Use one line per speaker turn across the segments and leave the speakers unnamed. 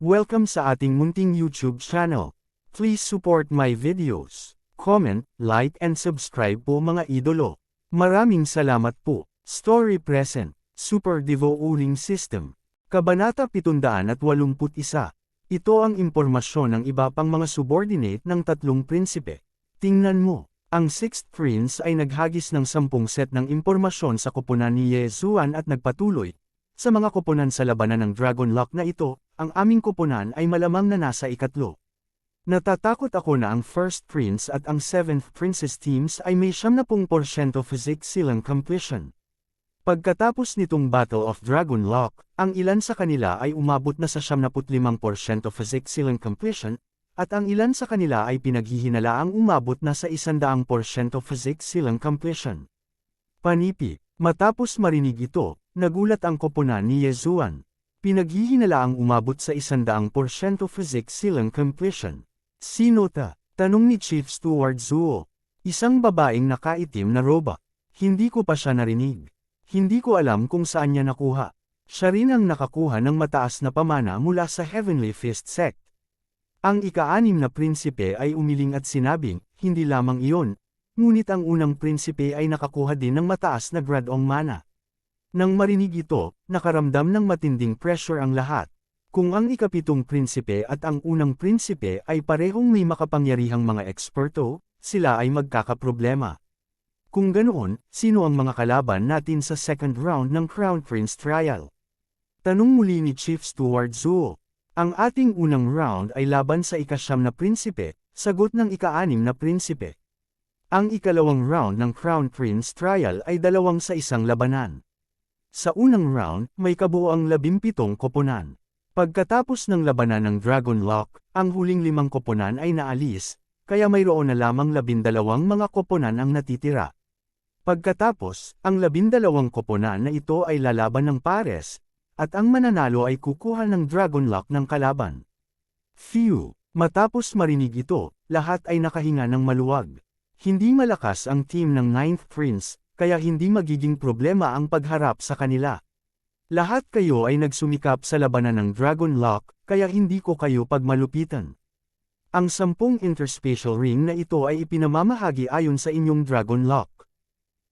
Welcome sa ating munting YouTube channel. Please support my videos. Comment, like and subscribe po mga idolo. Maraming salamat po. Story Present, Super Devo Uling System. Kabanata 781. Ito ang impormasyon ng iba pang mga subordinate ng tatlong prinsipe. Tingnan mo. Ang Sixth Prince ay naghagis ng 10 set ng impormasyon sa koponan ni Yezuan at nagpatuloy. Sa mga koponan sa labanan ng Dragon Lock na ito, ang aming koponan ay malamang na nasa ikatlo. Natatakot ako na ang First Prince at ang Seventh Prince's teams ay may 70% physics silang completion. Pagkatapos nitong Battle of Dragon Lock, ang ilan sa kanila ay umabot na sa 75% physics silang completion, at ang ilan sa kanila ay pinaghihinalaang umabot na sa 100% physics silang completion. Panipi, matapos marinig ito, nagulat ang koponan ni Yezuan. Pinaghihinalaang umabot sa 100% physics silang completion. Sino ta? Tanong ni Chief Steward Zuo. Isang babaeng nakaitim na roba. Hindi ko pa siya narinig. Hindi ko alam kung saan niya nakuha. Siya rin ang nakakuha ng mataas na pamana mula sa Heavenly Fist Sect. Ang ika-6 na prinsipe ay umiling at sinabing, hindi lamang iyon, ngunit ang unang prinsipe ay nakakuha din ng mataas na gradong mana. Nang marinig ito, nakaramdam ng matinding pressure ang lahat. Kung ang ika-7 prinsipe at ang unang prinsipe ay parehong may makapangyarihang mga eksperto, sila ay magkakaproblema. Kung ganoon, sino ang mga kalaban natin sa second round ng Crown Prince Trial? Tanong muli ni Chief Steward Zuo. Ang ating unang round ay laban sa ika-9 na prinsipe, sagot ng ika-6 na prinsipe. Ang ikalawang round ng Crown Prince Trial ay 2 sa isang labanan. Sa unang round, may kabuoang 17 koponan. Pagkatapos ng labanan ng Dragon Lock, ang huling 5 koponan ay naalis, kaya mayroon na lamang 12 mga koponan ang natitira. Pagkatapos, ang 12 koponan na ito ay lalaban ng pares, at ang mananalo ay kukuha ng Dragon Lock ng kalaban. Phew! Matapos marinig ito, lahat ay nakahinga ng maluwag. Hindi malakas ang team ng Ninth Prince, kaya hindi magiging problema ang pagharap sa kanila. Lahat kayo ay nagsumikap sa labanan ng Dragon Lock, kaya hindi ko kayo pagmalupitan. Ang 10 interspatial ring na ito ay ipinamamahagi ayon sa inyong Dragon Lock.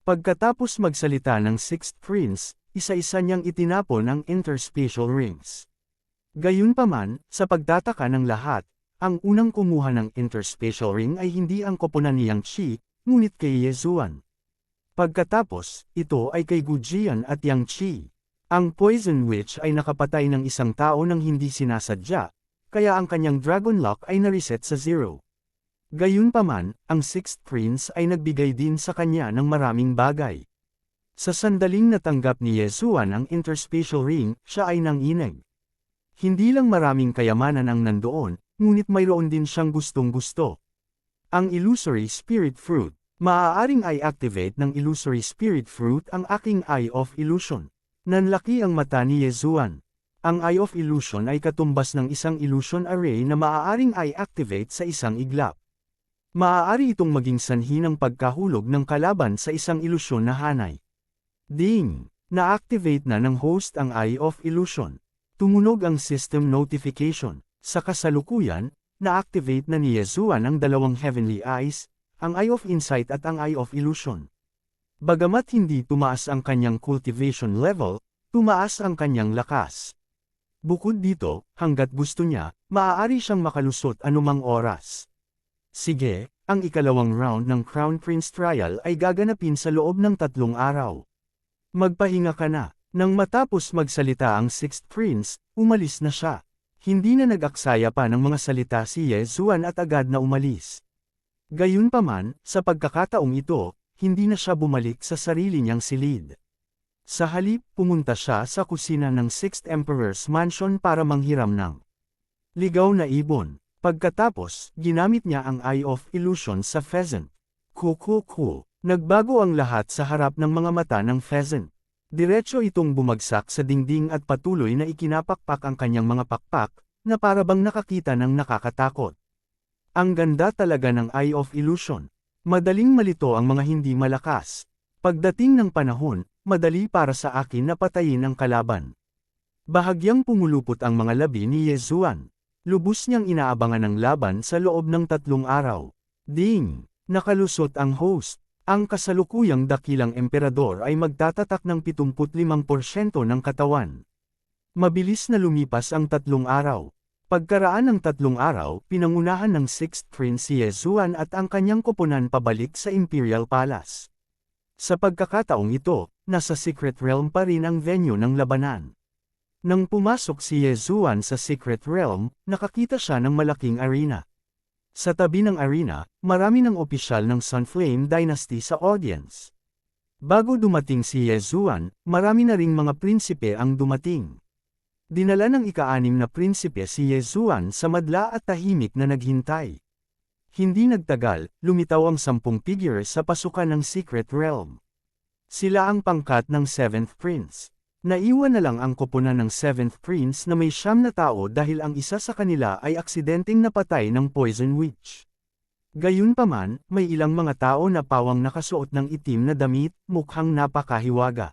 Pagkatapos magsalita ng Sixth Prince, isa-isa niyang itinapon ang interspatial rings. Gayunpaman, sa pagtataka ng lahat, ang unang kumuha ng interspatial ring ay hindi ang koponan ni Yang Qi, ngunit kay Yezuan. Pagkatapos, ito ay kay Gujian at Yang Qi. Ang Poison Witch ay nakapatay ng isang tao nang hindi sinasadya, kaya ang kanyang Dragon Lock ay na-reset sa 0. Gayunpaman, ang Sixth Prince ay nagbigay din sa kanya ng maraming bagay. Sa sandaling natanggap ni Yezuan ang interspatial ring, siya ay nanginig. Hindi lang maraming kayamanan ang nandoon, ngunit mayroon din siyang gustong-gusto. Ang Illusory Spirit Fruit. Maaaring i-activate ng Illusory Spirit Fruit ang aking Eye of Illusion. Nanlaki ang mata ni Yezuan. Ang Eye of Illusion ay katumbas ng isang illusion array na maaaring i-activate sa isang iglap. Maaari itong maging sanhi ng pagkahulog ng kalaban sa isang ilusyon na hanay. Ding! Na-activate na ng host ang Eye of Illusion. Tumunog ang system notification. Sa kasalukuyan, na-activate na ni Yezuan ang 2 Heavenly Eyes, ang Eye of Insight at ang Eye of Illusion. Bagamat hindi tumaas ang kanyang cultivation level, tumaas ang kanyang lakas. Bukod dito, hanggat gusto niya, maaari siyang makalusot anumang oras. Sige, ang ikalawang round ng Crown Prince Trial ay gaganapin sa loob ng 3 araw. Magpahinga ka na. Nang matapos magsalita ang Sixth Prince, umalis na siya. Hindi na nag-aksaya pa ng mga salita si Yezuan at agad na umalis. Gayunpaman, sa pagkakataong ito, hindi na siya bumalik sa sarili niyang silid. Sa halip, pumunta siya sa kusina ng Sixth Emperor's Mansion para manghiram ng ligaw na ibon. Pagkatapos, ginamit niya ang Eye of Illusion sa pheasant. Kukuku. Nagbago ang lahat sa harap ng mga mata ng pheasant. Diretso itong bumagsak sa dingding at patuloy na ikinapakpak ang kanyang mga pakpak, na parabang nakakita ng nakakatakot. Ang ganda talaga ng Eye of Illusion. Madaling malito ang mga hindi malakas. Pagdating ng panahon, madali para sa akin na patayin ang kalaban. Bahagyang pumulupot ang mga labi ni Yezuan. Lubos niyang inaabangan ang laban sa loob ng 3 araw. Ding! Nakalusot ang host. Ang kasalukuyang dakilang emperador ay magtatatak ng 75% ng katawan. Mabilis na lumipas ang 3 araw. Pagkaraan ng 3 araw, pinangunahan ng 6th Prince si Yezuan at ang kanyang koponan pabalik sa Imperial Palace. Sa pagkakataong ito, nasa Secret Realm pa rin ang venue ng labanan. Nang pumasok si Yezuan sa Secret Realm, nakakita siya ng malaking arena. Sa tabi ng arena, marami ng opisyal ng Sunflame Dynasty sa audience. Bago dumating si Yezuan, marami na ring mga prinsipe ang dumating. Dinala ng ika-6 na prinsipe si Yezuan sa madla at tahimik na naghintay. Hindi nagtagal, lumitaw ang 10 figure sa pasukan ng Secret Realm. Sila ang pangkat ng 7th Prince. Naiwan na lang ang koponan ng 7th Prince na may 9 na tao dahil ang isa sa kanila ay aksidenteng napatay ng Poison Witch. Gayunpaman, may ilang mga tao na pawang nakasuot ng itim na damit, mukhang napakahiwaga.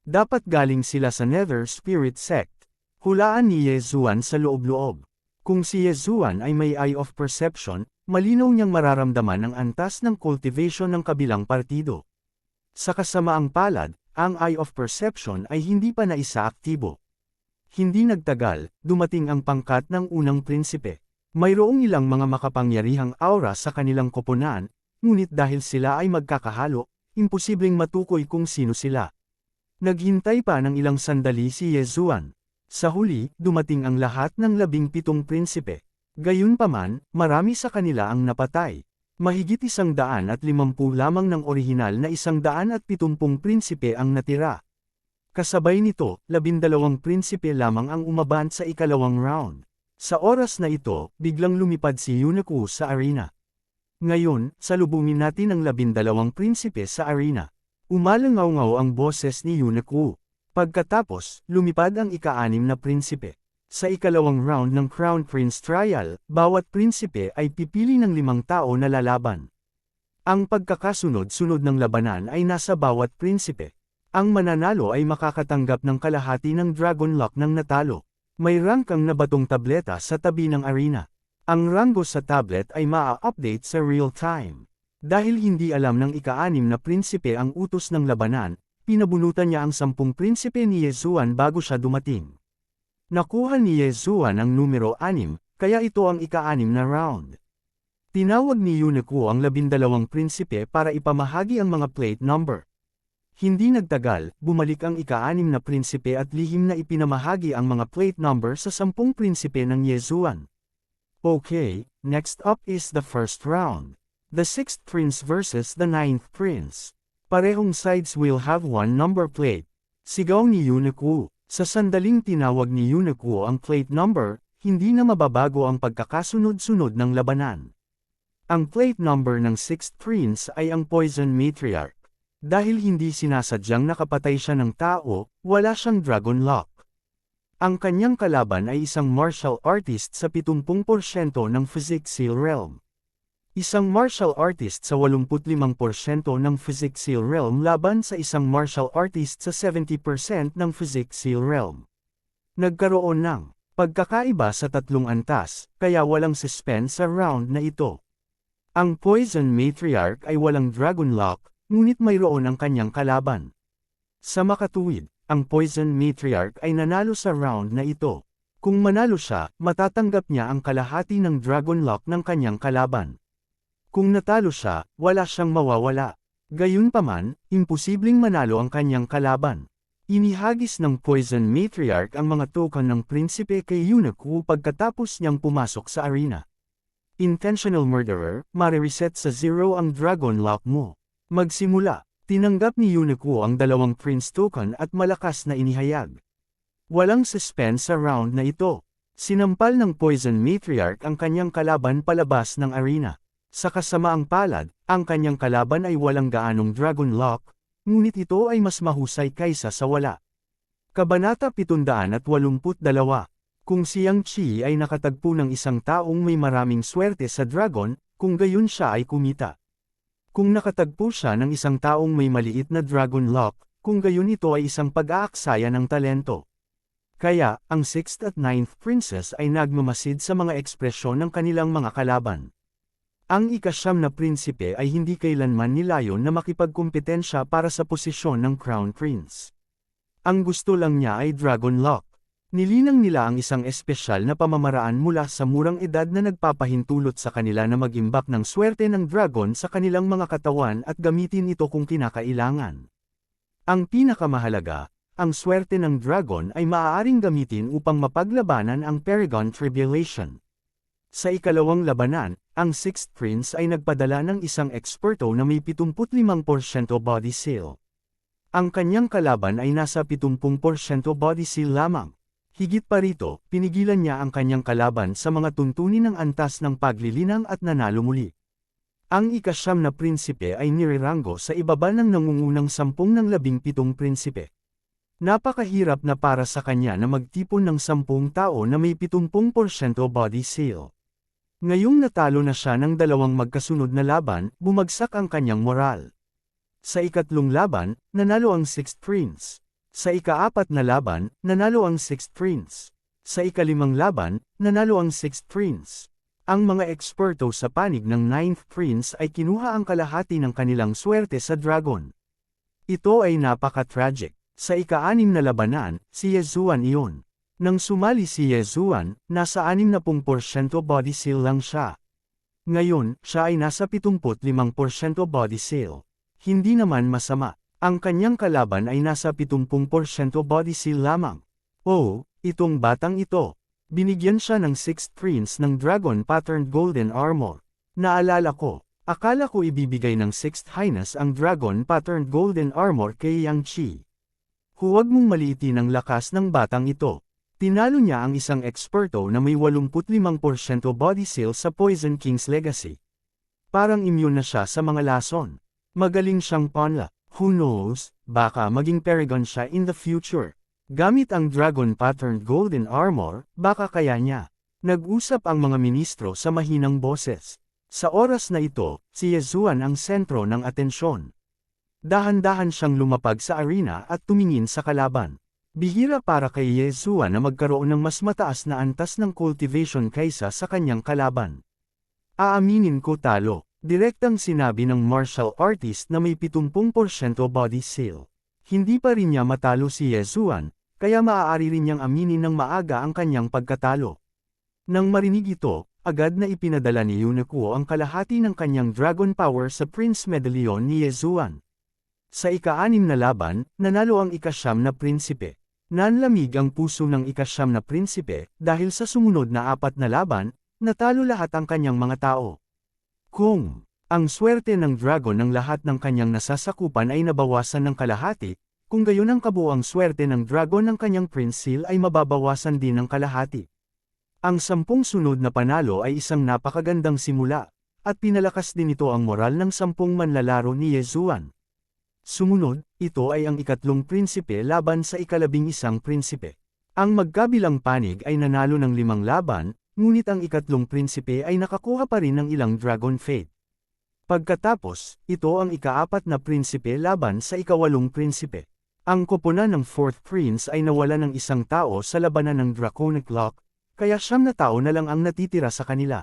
Dapat galing sila sa Nether Spirit Sect. Hulaan ni Yezuan sa loob-loob. Kung si Yezuan ay may Eye of Perception, malinaw niyang mararamdaman ang antas ng cultivation ng kabilang partido. Sa kasamaang palad, ang Eye of Perception ay hindi pa naisaaktibo. Hindi nagtagal, dumating ang pangkat ng unang prinsipe. Mayroong ilang mga makapangyarihang aura sa kanilang koponan, ngunit dahil sila ay magkakahalo, imposibleng matukoy kung sino sila. Naghintay pa ng ilang sandali si Yezuan. Sa huli, dumating ang lahat ng 17 prinsipe. Gayunpaman, marami sa kanila ang napatay. Mahigit 150 lamang ng orihinal na 170 prinsipe ang natira. Kasabay nito, 12 prinsipe lamang ang umaban sa ikalawang round. Sa oras na ito, biglang lumipad si Yunaku sa arena. Ngayon, salubungin natin ang 12 prinsipe sa arena. Umalangaw-ngaw ang boses ni Yunaku. Pagkatapos, lumipad ang ika-6 na prinsipe. Sa ikalawang round ng Crown Prince Trial, bawat prinsipe ay pipili ng 5 tao na lalaban. Ang pagkakasunod-sunod ng labanan ay nasa bawat prinsipe. Ang mananalo ay makakatanggap ng kalahati ng Dragon Lock ng natalo. May rangkang na batong tableta sa tabi ng arena. Ang ranggo sa tablet ay maa-update sa real time. Dahil hindi alam ng ika-6 na prinsipe ang utos ng labanan, pinabunutan niya ang 10 prinsipe ni Yezuan bago siya dumating. Nakuha ni Yezuan ang numero 6, kaya ito ang ika-6 na round. Tinawag ni Yunaku ang 12 prinsipe para ipamahagi ang mga plate number. Hindi nagtagal, bumalik ang ika-6 na prinsipe at lihim na ipinamahagi ang mga plate number sa 10 prinsipe ng Yezuan. Okay, next up is the first round. The 6th Prince versus the 9th Prince. Parehong sides will have one number plate. Sigaw ni Yunaku. Sa sandaling tinawag ni Yunaku ang plate number, hindi na mababago ang pagkakasunod-sunod ng labanan. Ang plate number ng 6th Prince ay ang Poison Matriarch. Dahil hindi sinasadyang nakapatay siya ng tao, wala siyang Dragon Lock. Ang kanyang kalaban ay isang martial artist sa 70% ng Physics Seal Realm. Isang martial artist sa 85% ng Physics Seal Realm laban sa isang martial artist sa 70% ng Physics Seal Realm. Nagkaroon ng pagkakaiba sa 3 antas, kaya walang suspense sa round na ito. Ang Poison Matriarch ay walang Dragon Lock, ngunit mayroon ang kanyang kalaban. Sa makatuwid, ang Poison Matriarch ay nanalo sa round na ito. Kung manalo siya, matatanggap niya ang kalahati ng Dragon Lock ng kanyang kalaban. Kung natalo siya, wala siyang mawawala. Gayunpaman, imposibleng manalo ang kanyang kalaban. Inihagis ng Poison Matriarch ang mga token ng prinsipe kay Yunaku pagkatapos niyang pumasok sa arena. Intentional Murderer, marireset sa 0 ang Dragon Lock mo. Magsimula, tinanggap ni Yunaku ang 2 Prince token at malakas na inihayag. Walang suspense sa round na ito. Sinampal ng Poison Matriarch ang kanyang kalaban palabas ng arena. Sa kasamaang palad, ang kanyang kalaban ay walang gaanong Dragon Lock, ngunit ito ay mas mahusay kaysa sa wala. Kabanata 782. Kung si Yang Chi ay nakatagpo ng isang taong may maraming swerte sa dragon, kung gayon siya ay kumita. Kung nakatagpo siya ng isang taong may maliit na Dragon Lock, kung gayon ito ay isang pag-aaksaya ng talento. Kaya, ang 6th at 9th princess ay nagmamasid sa mga ekspresyon ng kanilang mga kalaban. Ang ika-9 na prinsipe ay hindi kailanman nilayon na makipagkumpetensya para sa posisyon ng Crown Prince. Ang gusto lang niya ay Dragon Lock. Nilinang nila ang isang espesyal na pamamaraan mula sa murang edad na nagpapahintulot sa kanila na mag-imbak ng swerte ng dragon sa kanilang mga katawan at gamitin ito kung kinakailangan. Ang pinakamahalaga, ang swerte ng dragon ay maaaring gamitin upang mapaglabanan ang Paragon Tribulation. Sa ikalawang labanan, ang 6th Prince ay nagpadala ng isang eksperto na may 75% body seal. Ang kanyang kalaban ay nasa 70% body seal lamang. Higit pa rito, pinigilan niya ang kanyang kalaban sa mga tuntunin ng antas ng paglilinang at nanalo muli. Ang ika-9 na prinsipe ay nireranggo sa ibaba ng nangungunang 10 ng 17 prinsipe. Napakahirap na para sa kanya na magtipon ng 10 tao na may 70% body seal. Ngayong natalo na siya ng 2 magkasunod na laban, bumagsak ang kanyang moral. Sa ikatlong laban, nanalo ang 6th Prince. Sa ika-4 na laban, nanalo ang 6th Prince. Sa ika-5 laban, nanalo ang 6th Prince. Ang mga eksperto sa panig ng 9th Prince ay kinuha ang kalahati ng kanilang swerte sa dragon. Ito ay napaka-tragic. Sa ika-6 na labanan, si Yezuan iyon. Nang sumali si Yezuan, nasa 60% body seal lang siya. Ngayon, siya ay nasa 75% body seal. Hindi naman masama. Ang kanyang kalaban ay nasa 70% body seal lamang. Oh, itong batang ito. Binigyan siya ng 6th Prince ng Dragon Patterned Golden Armor. Naalala ko, akala ko ibibigay ng 6th Highness ang Dragon Patterned Golden Armor kay Yang Qi. Huwag mong maliitin ang lakas ng batang ito. Tinalo niya ang isang eksperto na may 85% body seal sa Poison King's Legacy. Parang immune na siya sa mga lason. Magaling siyang panla. Who knows, baka maging Paragon siya in the future. Gamit ang Dragon Patterned Golden Armor, baka kaya niya. Nag-usap ang mga ministro sa mahinang boses. Sa oras na ito, si Yezuan ang sentro ng atensyon. Dahan-dahan siyang lumapag sa arena at tumingin sa kalaban. Bihira para kay Yezuan na magkaroon ng mas mataas na antas ng cultivation kaysa sa kanyang kalaban. Aaminin ko talo, direktang sinabi ng martial artist na may 70% body seal. Hindi pa rin niya matalo si Yezuan, kaya maaari rin niyang aminin ng maaga ang kanyang pagkatalo. Nang marinig ito, agad na ipinadala ni Yuneko ang kalahati ng kanyang dragon power sa Prince Medallion ni Yezuan. Sa ika-6 na laban, nanalo ang ika-9 na prinsipe. Nanlamig ang puso ng ika-9 na prinsipe dahil sa sumunod na 4 na laban, natalo lahat ang kanyang mga tao. Kung ang swerte ng dragon ng lahat ng kanyang nasasakupan ay nabawasan ng kalahati, kung gayon ang kabuuang swerte ng dragon ng kanyang prince seal ay mababawasan din ng kalahati. Ang 10 sunod na panalo ay isang napakagandang simula, at pinalakas din ito ang moral ng 10 manlalaro ni Yezuan. Sumunod, ito ay ang ikatlong prinsipe laban sa ika-11 prinsipe. Ang magkabilang panig ay nanalo ng 5 laban, ngunit ang ikatlong prinsipe ay nakakuha pa rin ng ilang Dragon Fate. Pagkatapos, ito ang ika-4 na prinsipe laban sa ika-8 prinsipe. Ang koponan ng 4th Prince ay nawala ng isang tao sa labanan ng Draconic Lock, kaya 9 na tao na lang ang natitira sa kanila.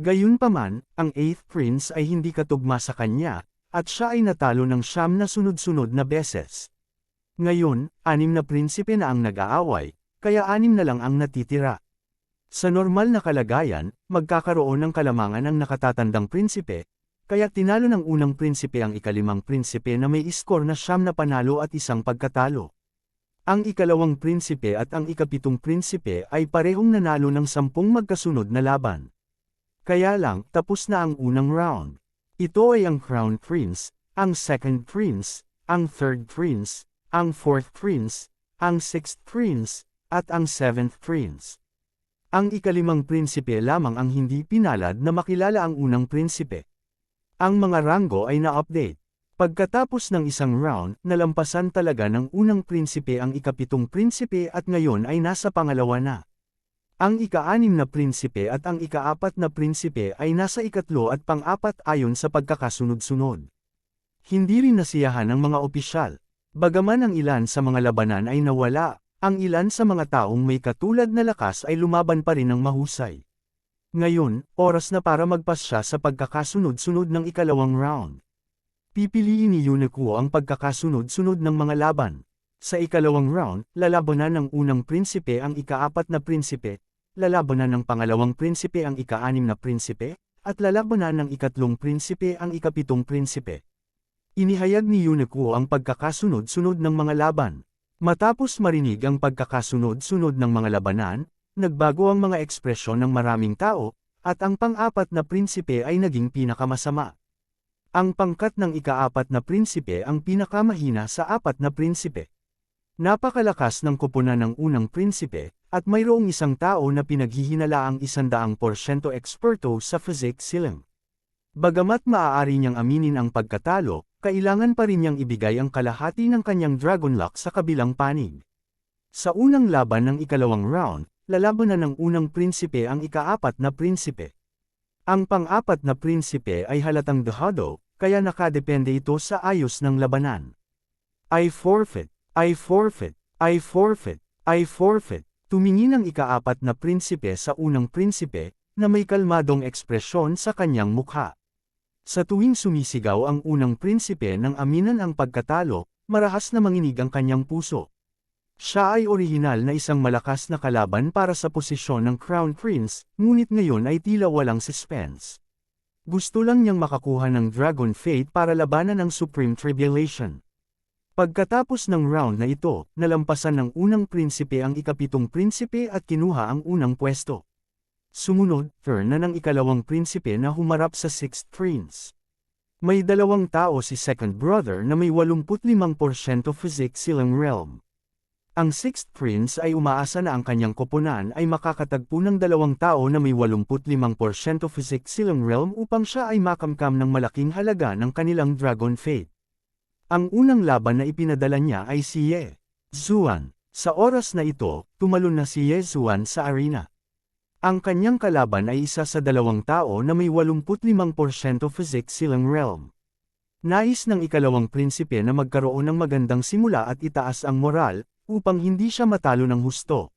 Gayunpaman, ang 8th Prince ay hindi katugma sa kanya, at siya ay natalo ng 9 na sunod-sunod na beses. Ngayon, 6 na prinsipe na ang nag-aaway, kaya 6 na lang ang natitira. Sa normal na kalagayan, magkakaroon ng kalamangan ang nakatatandang prinsipe, kaya tinalo ng unang prinsipe ang ika-5 prinsipe na may iskor na 9 na panalo at isang pagkatalo. Ang ika-2 prinsipe at ang ika-7 prinsipe ay parehong nanalo ng 10 magkasunod na laban. Kaya lang, tapos na ang unang round. Ito ay ang Crown Prince, ang 2nd Prince, ang 3rd Prince, ang 4th Prince, ang 6th Prince, at ang 7th Prince. Ang ika-5 prinsipe lamang ang hindi pinalad na makilala ang unang prinsipe. Ang mga ranggo ay na-update. Pagkatapos ng isang round, nalampasan talaga ng unang prinsipe ang ika-7 prinsipe at ngayon ay nasa pangalawa na. Ang ika-6 na prinsipe at ang ika-4 na prinsipe ay nasa ika-3 at pang-4 ayon sa pagkakasunod-sunod. Hindi rin nasiyahan ng mga opisyal. Bagaman ang ilan sa mga labanan ay nawala, Ang ilan sa mga taong may katulad na lakas ay lumaban pa rin ng mahusay. Ngayon, oras na para magpasya sa pagkakasunod-sunod ng ikalawang round. Pipiliin ni Yuneko ang pagkakasunod-sunod ng mga laban. Sa ikalawang round, lalabanan ng unang prinsipe ang ika-4 na prinsipe, lalabanan ng pangalawang prinsipe ang ika-6 na prinsipe, at lalabanan ng ikatlong prinsipe ang ika-7 prinsipe. Inihayag ni Yuneko ang pagkakasunod-sunod ng mga laban. Matapos marinig ang pagkakasunod-sunod ng mga labanan, nagbago ang mga ekspresyon ng maraming tao, at ang pang-4 na prinsipe ay naging pinakamasama. Ang pangkat ng ika-4 na prinsipe ang pinakamahina sa 4 na prinsipe. Napakalakas ng koponan ng unang prinsipe, at mayroong isang tao na pinaghihinalaang 100% eksperto sa physics silang. Bagamat maaari niyang aminin ang pagkatalo, kailangan pa rin niyang ibigay ang kalahati ng kanyang Dragon Lock sa kabilang panig. Sa unang laban ng ikalawang round, lalabanan ng unang prinsipe ang ika-4 na prinsipe. Ang pang-4 na prinsipe ay halatang dehado, kaya nakadepende ito sa ayos ng labanan. I forfeit, I forfeit, I forfeit, I forfeit. Tumingin ang ika-4 na prinsipe sa unang prinsipe, na may kalmadong ekspresyon sa kanyang mukha. Sa tuwing sumisigaw ang unang prinsipe nang aminan ang pagkatalo, marahas na manginig ang kanyang puso. Siya ay orihinal na isang malakas na kalaban para sa posisyon ng Crown Prince, ngunit ngayon ay tila walang suspense. Gusto lang niyang makakuha ng Dragon Fate para labanan ang Supreme Tribulation. Pagkatapos ng round na ito, nalampasan ng unang prinsipe ang ika-7 prinsipe at kinuha ang unang pwesto. Sumunod, turn na ng ikalawang prinsipe na humarap sa 6th prince. May dalawang tao si second brother na may 85% physics silang realm. Ang 6th prince ay umaasa na ang kanyang koponan ay makakatagpo ng dalawang tao na may 85% physics silang realm upang siya ay makamkam ng malaking halaga ng kanilang Dragon Fate. Ang unang laban na ipinadala niya ay si Ye Zuan. Sa oras na ito, tumalon na si Ye Zuan sa arena. Ang kanyang kalaban ay isa sa dalawang tao na may 85% physics silang realm. Nais ng ikalawang prinsipe na magkaroon ng magandang simula at itaas ang moral, upang hindi siya matalo ng husto.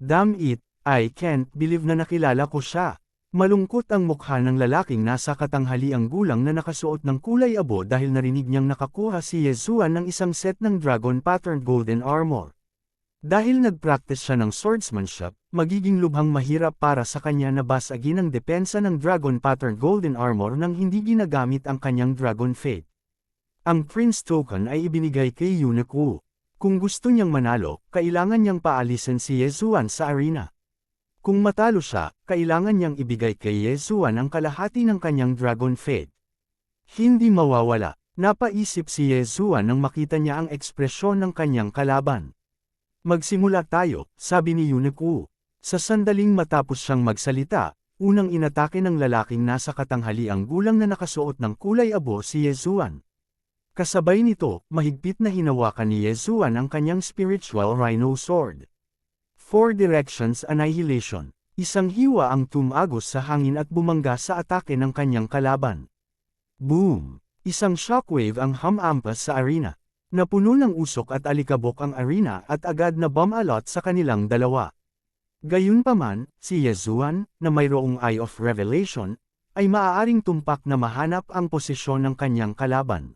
Damn it, I can't believe na nakilala ko siya. Malungkot ang mukha ng lalaking nasa katanghaliang gulang na nakasuot ng kulay abo dahil narinig niyang nakakuha si Ye Zuan ng isang set ng dragon patterned golden armor. Dahil nag-practice siya ng swordsmanship, magiging lubhang mahirap para sa kanya na basagin ang depensa ng dragon patterned golden armor nang hindi ginagamit ang kanyang Dragon Fate. Ang Prince Token ay ibinigay kay Yuneko. Kung gusto niyang manalo, kailangan niyang paalisin si Ye Zuan sa arena. Kung matalo siya, kailangan niyang ibigay kay Ye Zuan ang kalahati ng kanyang Dragon Fate. Hindi mawawala, napaisip si Ye Zuan nang makita niya ang ekspresyon ng kanyang kalaban. Magsimula tayo, sabi ni Yuneko. Sa sandaling matapos siyang magsalita, unang inatake ng lalaking nasa katanghaliang gulang na nakasuot ng kulay abo si Ye Zuan. Kasabay nito, mahigpit na hinawakan ni Ye Zuan ang kanyang spiritual rhino sword. 4 Directions Annihilation. Isang hiwa ang tumagos sa hangin at bumangga sa atake ng kanyang kalaban. Boom! Isang shockwave ang hamampas sa arena. Napuno ng usok at alikabok ang arena at agad na bumalot sa kanilang dalawa. Gayunpaman, si Ye Zuan, na mayroong Eye of Revelation, ay maaaring tumpak na mahanap ang posisyon ng kanyang kalaban.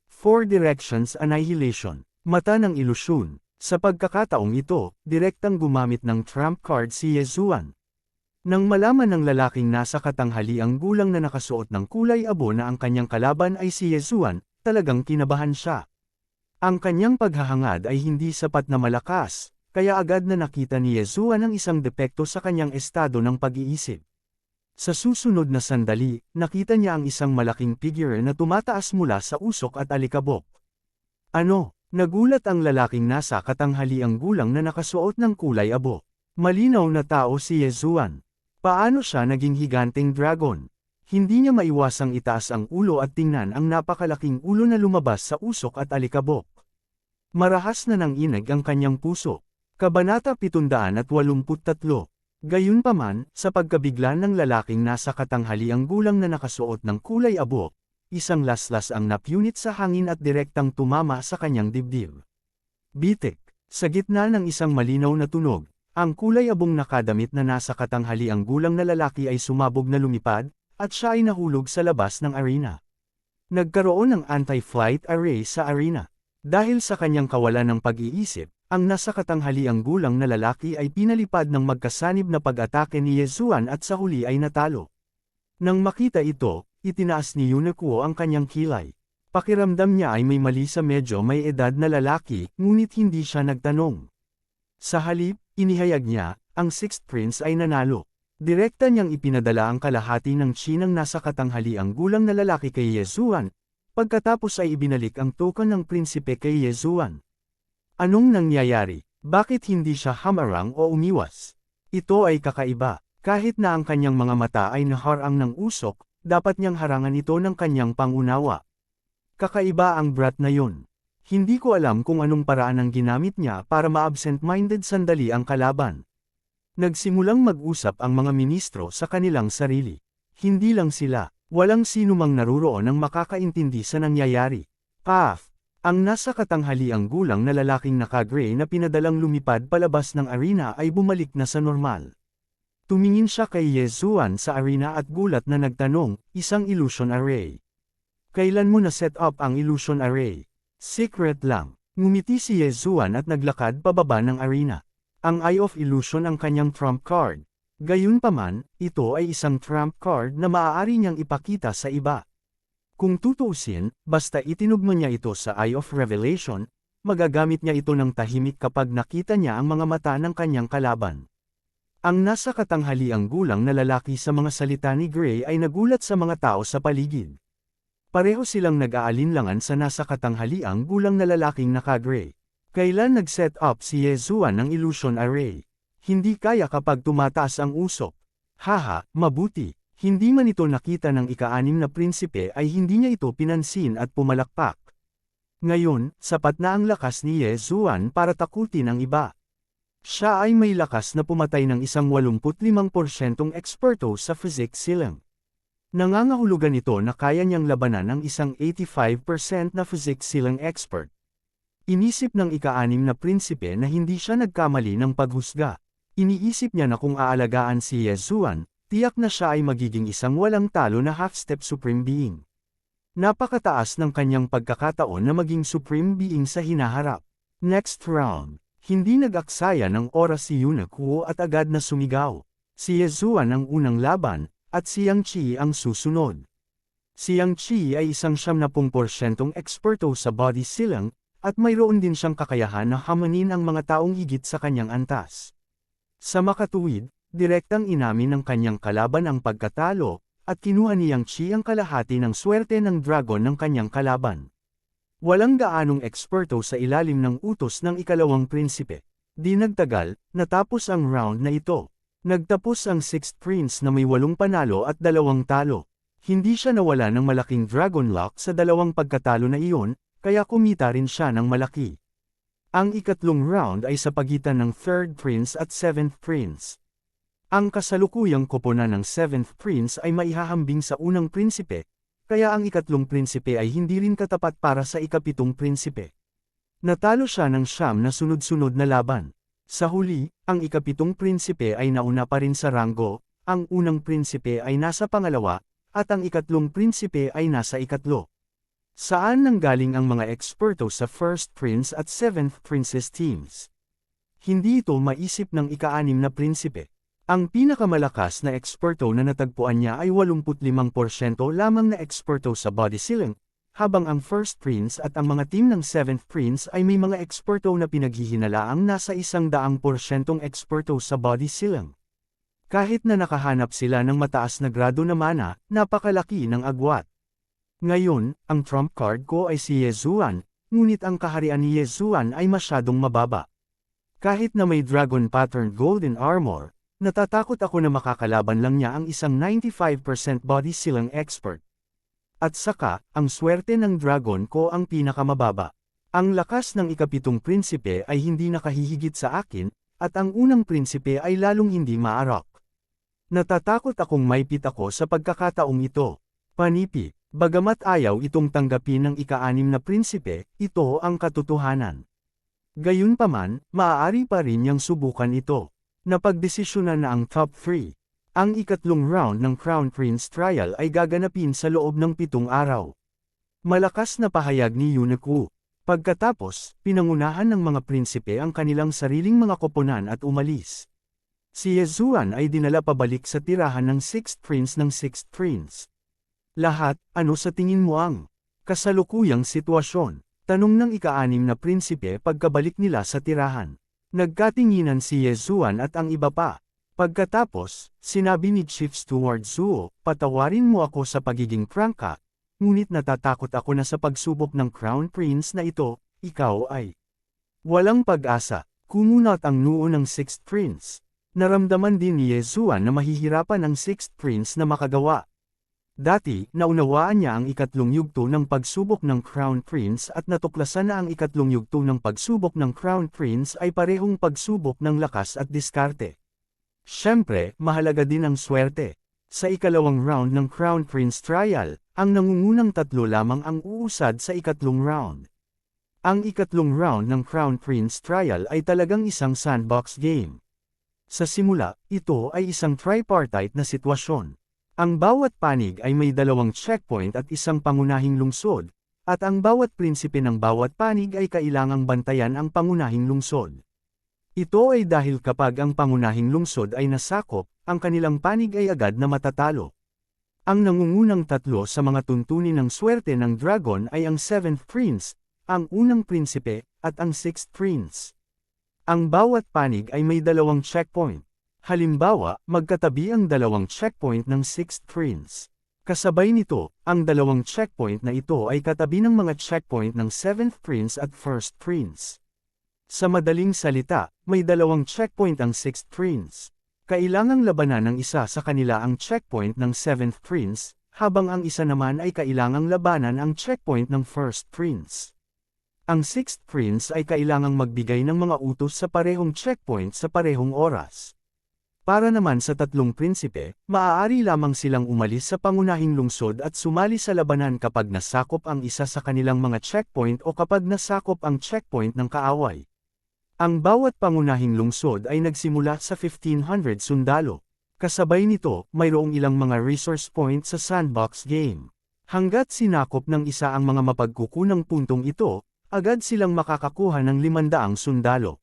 4 Directions Annihilation. Mata ng ilusyon. Sa pagkakataong ito, direktang gumamit ng trump card si Ye Zuan. Nang malaman ng lalaking nasa katanghaliang gulang na nakasuot ng kulay abo na ang kanyang kalaban ay si Ye Zuan, talagang kinabahan siya. Ang kanyang paghahangad ay hindi sapat na malakas, kaya agad na nakita ni Ye Zuan ang isang depekto sa kanyang estado ng pag-iisip. Sa susunod na sandali, nakita niya ang isang malaking figure na tumataas mula sa usok at alikabok. Ano? Nagulat ang lalaking nasa katanghaliang gulang na nakasuot ng kulay abo. Malinaw na tao si Ye Zuan. Paano siya naging higanteng dragon? Hindi niya maiwasang itaas ang ulo at tingnan ang napakalaking ulo na lumabas sa usok at alikabok. Marahas na nanginag ang kanyang puso. Kabanata 783. Gayunpaman, sa pagkabigla ng lalaking nasa katanghaliang gulang na nakasuot ng kulay abo, isang laslas ang napunit sa hangin at direktang tumama sa kanyang dibdib. Bitik! Sa gitna ng isang malinaw na tunog, ang kulay abong nakadamit na nasa katanghaliang gulang na lalaki ay sumabog na lumipad, at siya ay nahulog sa labas ng arena. Nagkaroon ng anti-flight array sa arena. Dahil sa kanyang kawalan ng pag-iisip, ang nasa katanghaliang gulang na lalaki ay pinalipad ng magkasanib na pag-atake ni Yezuan at sa huli ay natalo. Nang makita ito, itinaas ni Yunekuo ang kanyang kilay. Pakiramdam niya ay may mali sa medyo may edad na lalaki, ngunit hindi siya nagtanong. Sa halip, inihayag niya, ang Sixth Prince ay nanalo. Direkta niyang ipinadala ang kalahati ng chi ng nasa katanghaliang gulang na lalaki kay Yezuan, pagkatapos ay ibinalik ang token ng prinsipe kay Yezuan. Anong nangyayari? Bakit hindi siya hamarang o umiwas? Ito ay kakaiba. Kahit na ang kanyang mga mata ay naharang ng usok, dapat niyang harangan ito ng kanyang pangunawa. Kakaiba ang brat na yun. Hindi ko alam kung anong paraan ang ginamit niya para ma-absent-minded sandali ang kalaban. Nagsimulang mag-usap ang mga ministro sa kanilang sarili. Hindi lang sila, walang sino mang naruroon ang makakaintindi sa nangyayari. Path. Ang nasa katanghaliang gulang na lalaking naka-gray na pinadalang lumipad palabas ng arena ay bumalik na sa normal. Tumingin siya kay Yezuan sa arena at gulat na nagtanong, isang illusion array. Kailan mo na-set up ang illusion array? Secret lang. Ngumiti si Yezuan at naglakad pababa ng arena. Ang Eye of Illusion ang kanyang trump card. Gayunpaman, ito ay isang trump card na maaari niyang ipakita sa iba. Kung tutuusin, basta itinugma niya ito sa Eye of Revelation, magagamit niya ito ng tahimik kapag nakita niya ang mga mata ng kanyang kalaban. Ang nasa katanghaliang gulang na lalaki sa mga salita ni Gray ay nagulat sa mga tao sa paligid. Pareho silang nag-aalinlangan sa nasa katanghaliang gulang na lalaking naka-gray. Kailan nag-set up si Yezuan ng illusion array? Hindi kaya kapag tumataas ang usok. Haha, mabuti. Hindi man ito nakita ng ika-6 na prinsipe ay hindi niya ito pinansin at pumalakpak. Ngayon, sapat na ang lakas ni Yezuan para takutin ang iba. Siya ay may lakas na pumatay ng isang 85% eksperto sa physics silang. Nangangahulugan ito na kaya niyang labanan ang isang 85% na physics silang expert. Inisip ng ika-6 na prinsipe na hindi siya nagkamali ng paghusga. Iniisip niya na kung aalagaan si Yezuan, tiyak na siya ay magiging isang walang talo na half-step supreme being. Napakataas ng kanyang pagkakataon na maging supreme being sa hinaharap. Next round. Hindi nag-aksaya ng oras si Yunekuo at agad na sumigaw. Si Yezuan ang unang laban, at si Yang Qi ang susunod. Si Yang Qi ay isang 70% eksperto sa body silang, at mayroon din siyang kakayahan na hamanin ang mga taong higit sa kanyang antas. Sa makatuwid, direktang inamin ng kanyang kalaban ang pagkatalo, at kinuha ni Yang Qi ang kalahati ng swerte ng dragon ng kanyang kalaban. Walang gaanong eksperto sa ilalim ng utos ng ikalawang prinsipe. Di nagtagal, natapos ang round na ito. Nagtapos ang Sixth Prince na may 8 panalo at 2 talo. Hindi siya nawala ng malaking dragon lock sa 2 pagkatalo na iyon, kaya kumita rin siya ng malaki. Ang ikatlong round ay sa pagitan ng Third Prince at Seventh Prince. Ang kasalukuyang koponan ng Seventh Prince ay maihahambing sa unang prinsipe, kaya ang ikatlong prinsipe ay hindi rin katapat para sa ikapitong prinsipe. Natalo siya ng 9 na sunod-sunod na laban. Sa huli, ang ikapitong prinsipe ay nauna pa rin sa ranggo, ang unang prinsipe ay nasa pangalawa, at ang ikatlong prinsipe ay nasa ikatlo. Saan nanggaling ang mga eksperto sa First Prince at Seventh Princess teams? Hindi ito maisip ng ika-6 na prinsipe. Ang pinakamalakas na eksperto na natagpuan niya ay 85% lamang na eksperto sa body sealing, habang ang First Prince at ang mga team ng Seventh Prince ay may mga eksperto na pinaghihinalaang nasa 100% eksperto sa body sealing. Kahit na nakahanap sila ng mataas na grado na mana, napakalaki ng agwat. Ngayon, ang trump card ko ay si Yezuan, ngunit ang kaharian ni Yezuan ay masyadong mababa. Kahit na may dragon patterned golden armor, natatakot ako na makakalaban lang niya ang isang 95% body silang expert. At saka, ang swerte ng dragon ko ang pinakamababa. Ang lakas ng ikapitong prinsipe ay hindi nakahihigit sa akin, at ang unang prinsipe ay lalong hindi maarok. Natatakot akong maipit ako sa pagkakataong ito. Panipi, bagamat ayaw itong tanggapin ng ika-6 na prinsipe, ito ang katotohanan. Gayunpaman, maaari pa rin niyang subukan ito. Napagdesisyonan na ang top 3. Ang ikatlong round ng Crown Prince Trial ay gaganapin sa loob ng 7 araw. Malakas na pahayag ni Unique. Pagkatapos, pinangunahan ng mga prinsipe ang kanilang sariling mga koponan at umalis. Si Yezuan ay dinala pabalik sa tirahan ng 6th Prince ng 6th Prince. Lahat, ano sa tingin mo ang kasalukuyang sitwasyon? Tanong ng ika-6 na prinsipe pagkabalik nila sa tirahan. Nagkatinginan si Yezuan at ang iba pa. Pagkatapos, sinabi ni Chief Steward Zuo, patawarin mo ako sa pagiging prangka, ngunit natatakot ako na sa pagsubok ng Crown Prince na ito, ikaw ay walang pag-asa. Kumunot ang noo ng 6th Prince. Naramdaman din ni Yezuan na mahihirapan ang 6th Prince na makagawa. Dati, naunawaan niya ang ikatlong yugto ng pagsubok ng Crown Prince at natuklasan na ang ikatlong yugto ng pagsubok ng Crown Prince ay parehong pagsubok ng lakas at diskarte. Siyempre, mahalaga din ang swerte. Sa ikalawang round ng Crown Prince Trial, ang nangungunang 3 lamang ang uusad sa ikatlong round. Ang ikatlong round ng Crown Prince Trial ay talagang isang sandbox game. Sa simula, ito ay isang tripartite na sitwasyon. Ang bawat panig ay may 2 checkpoint at isang pangunahing lungsod, at ang bawat prinsipe ng bawat panig ay kailangang bantayan ang pangunahing lungsod. Ito ay dahil kapag ang pangunahing lungsod ay nasakop, ang kanilang panig ay agad na matatalo. Ang nangungunang 3 sa mga tuntunin ng swerte ng dragon ay ang 7th Prince, ang unang prinsipe, at ang 6th Prince. Ang bawat panig ay may 2 checkpoint. Halimbawa, magkatabi ang 2 checkpoint ng 6th Prince. Kasabay nito, ang 2 checkpoint na ito ay katabi ng mga checkpoint ng 7th Prince at 1st Prince. Sa madaling salita, may 2 checkpoint ang 6th Prince. Kailangang labanan ng isa sa kanila ang checkpoint ng 7th Prince, habang ang isa naman ay kailangang labanan ang checkpoint ng 1st Prince. Ang 6th Prince ay kailangang magbigay ng mga utos sa parehong checkpoint sa parehong oras. Para naman sa 3 prinsipe, maaari lamang silang umalis sa pangunahing lungsod at sumali sa labanan kapag nasakop ang isa sa kanilang mga checkpoint o kapag nasakop ang checkpoint ng kaaway. Ang bawat pangunahing lungsod ay nagsimula sa 1,500 sundalo. Kasabay nito, mayroong ilang mga resource point sa sandbox game. Hanggat sinakop ng isa ang mga mapagkukunang puntong ito, agad silang makakakuha ng 500 sundalo.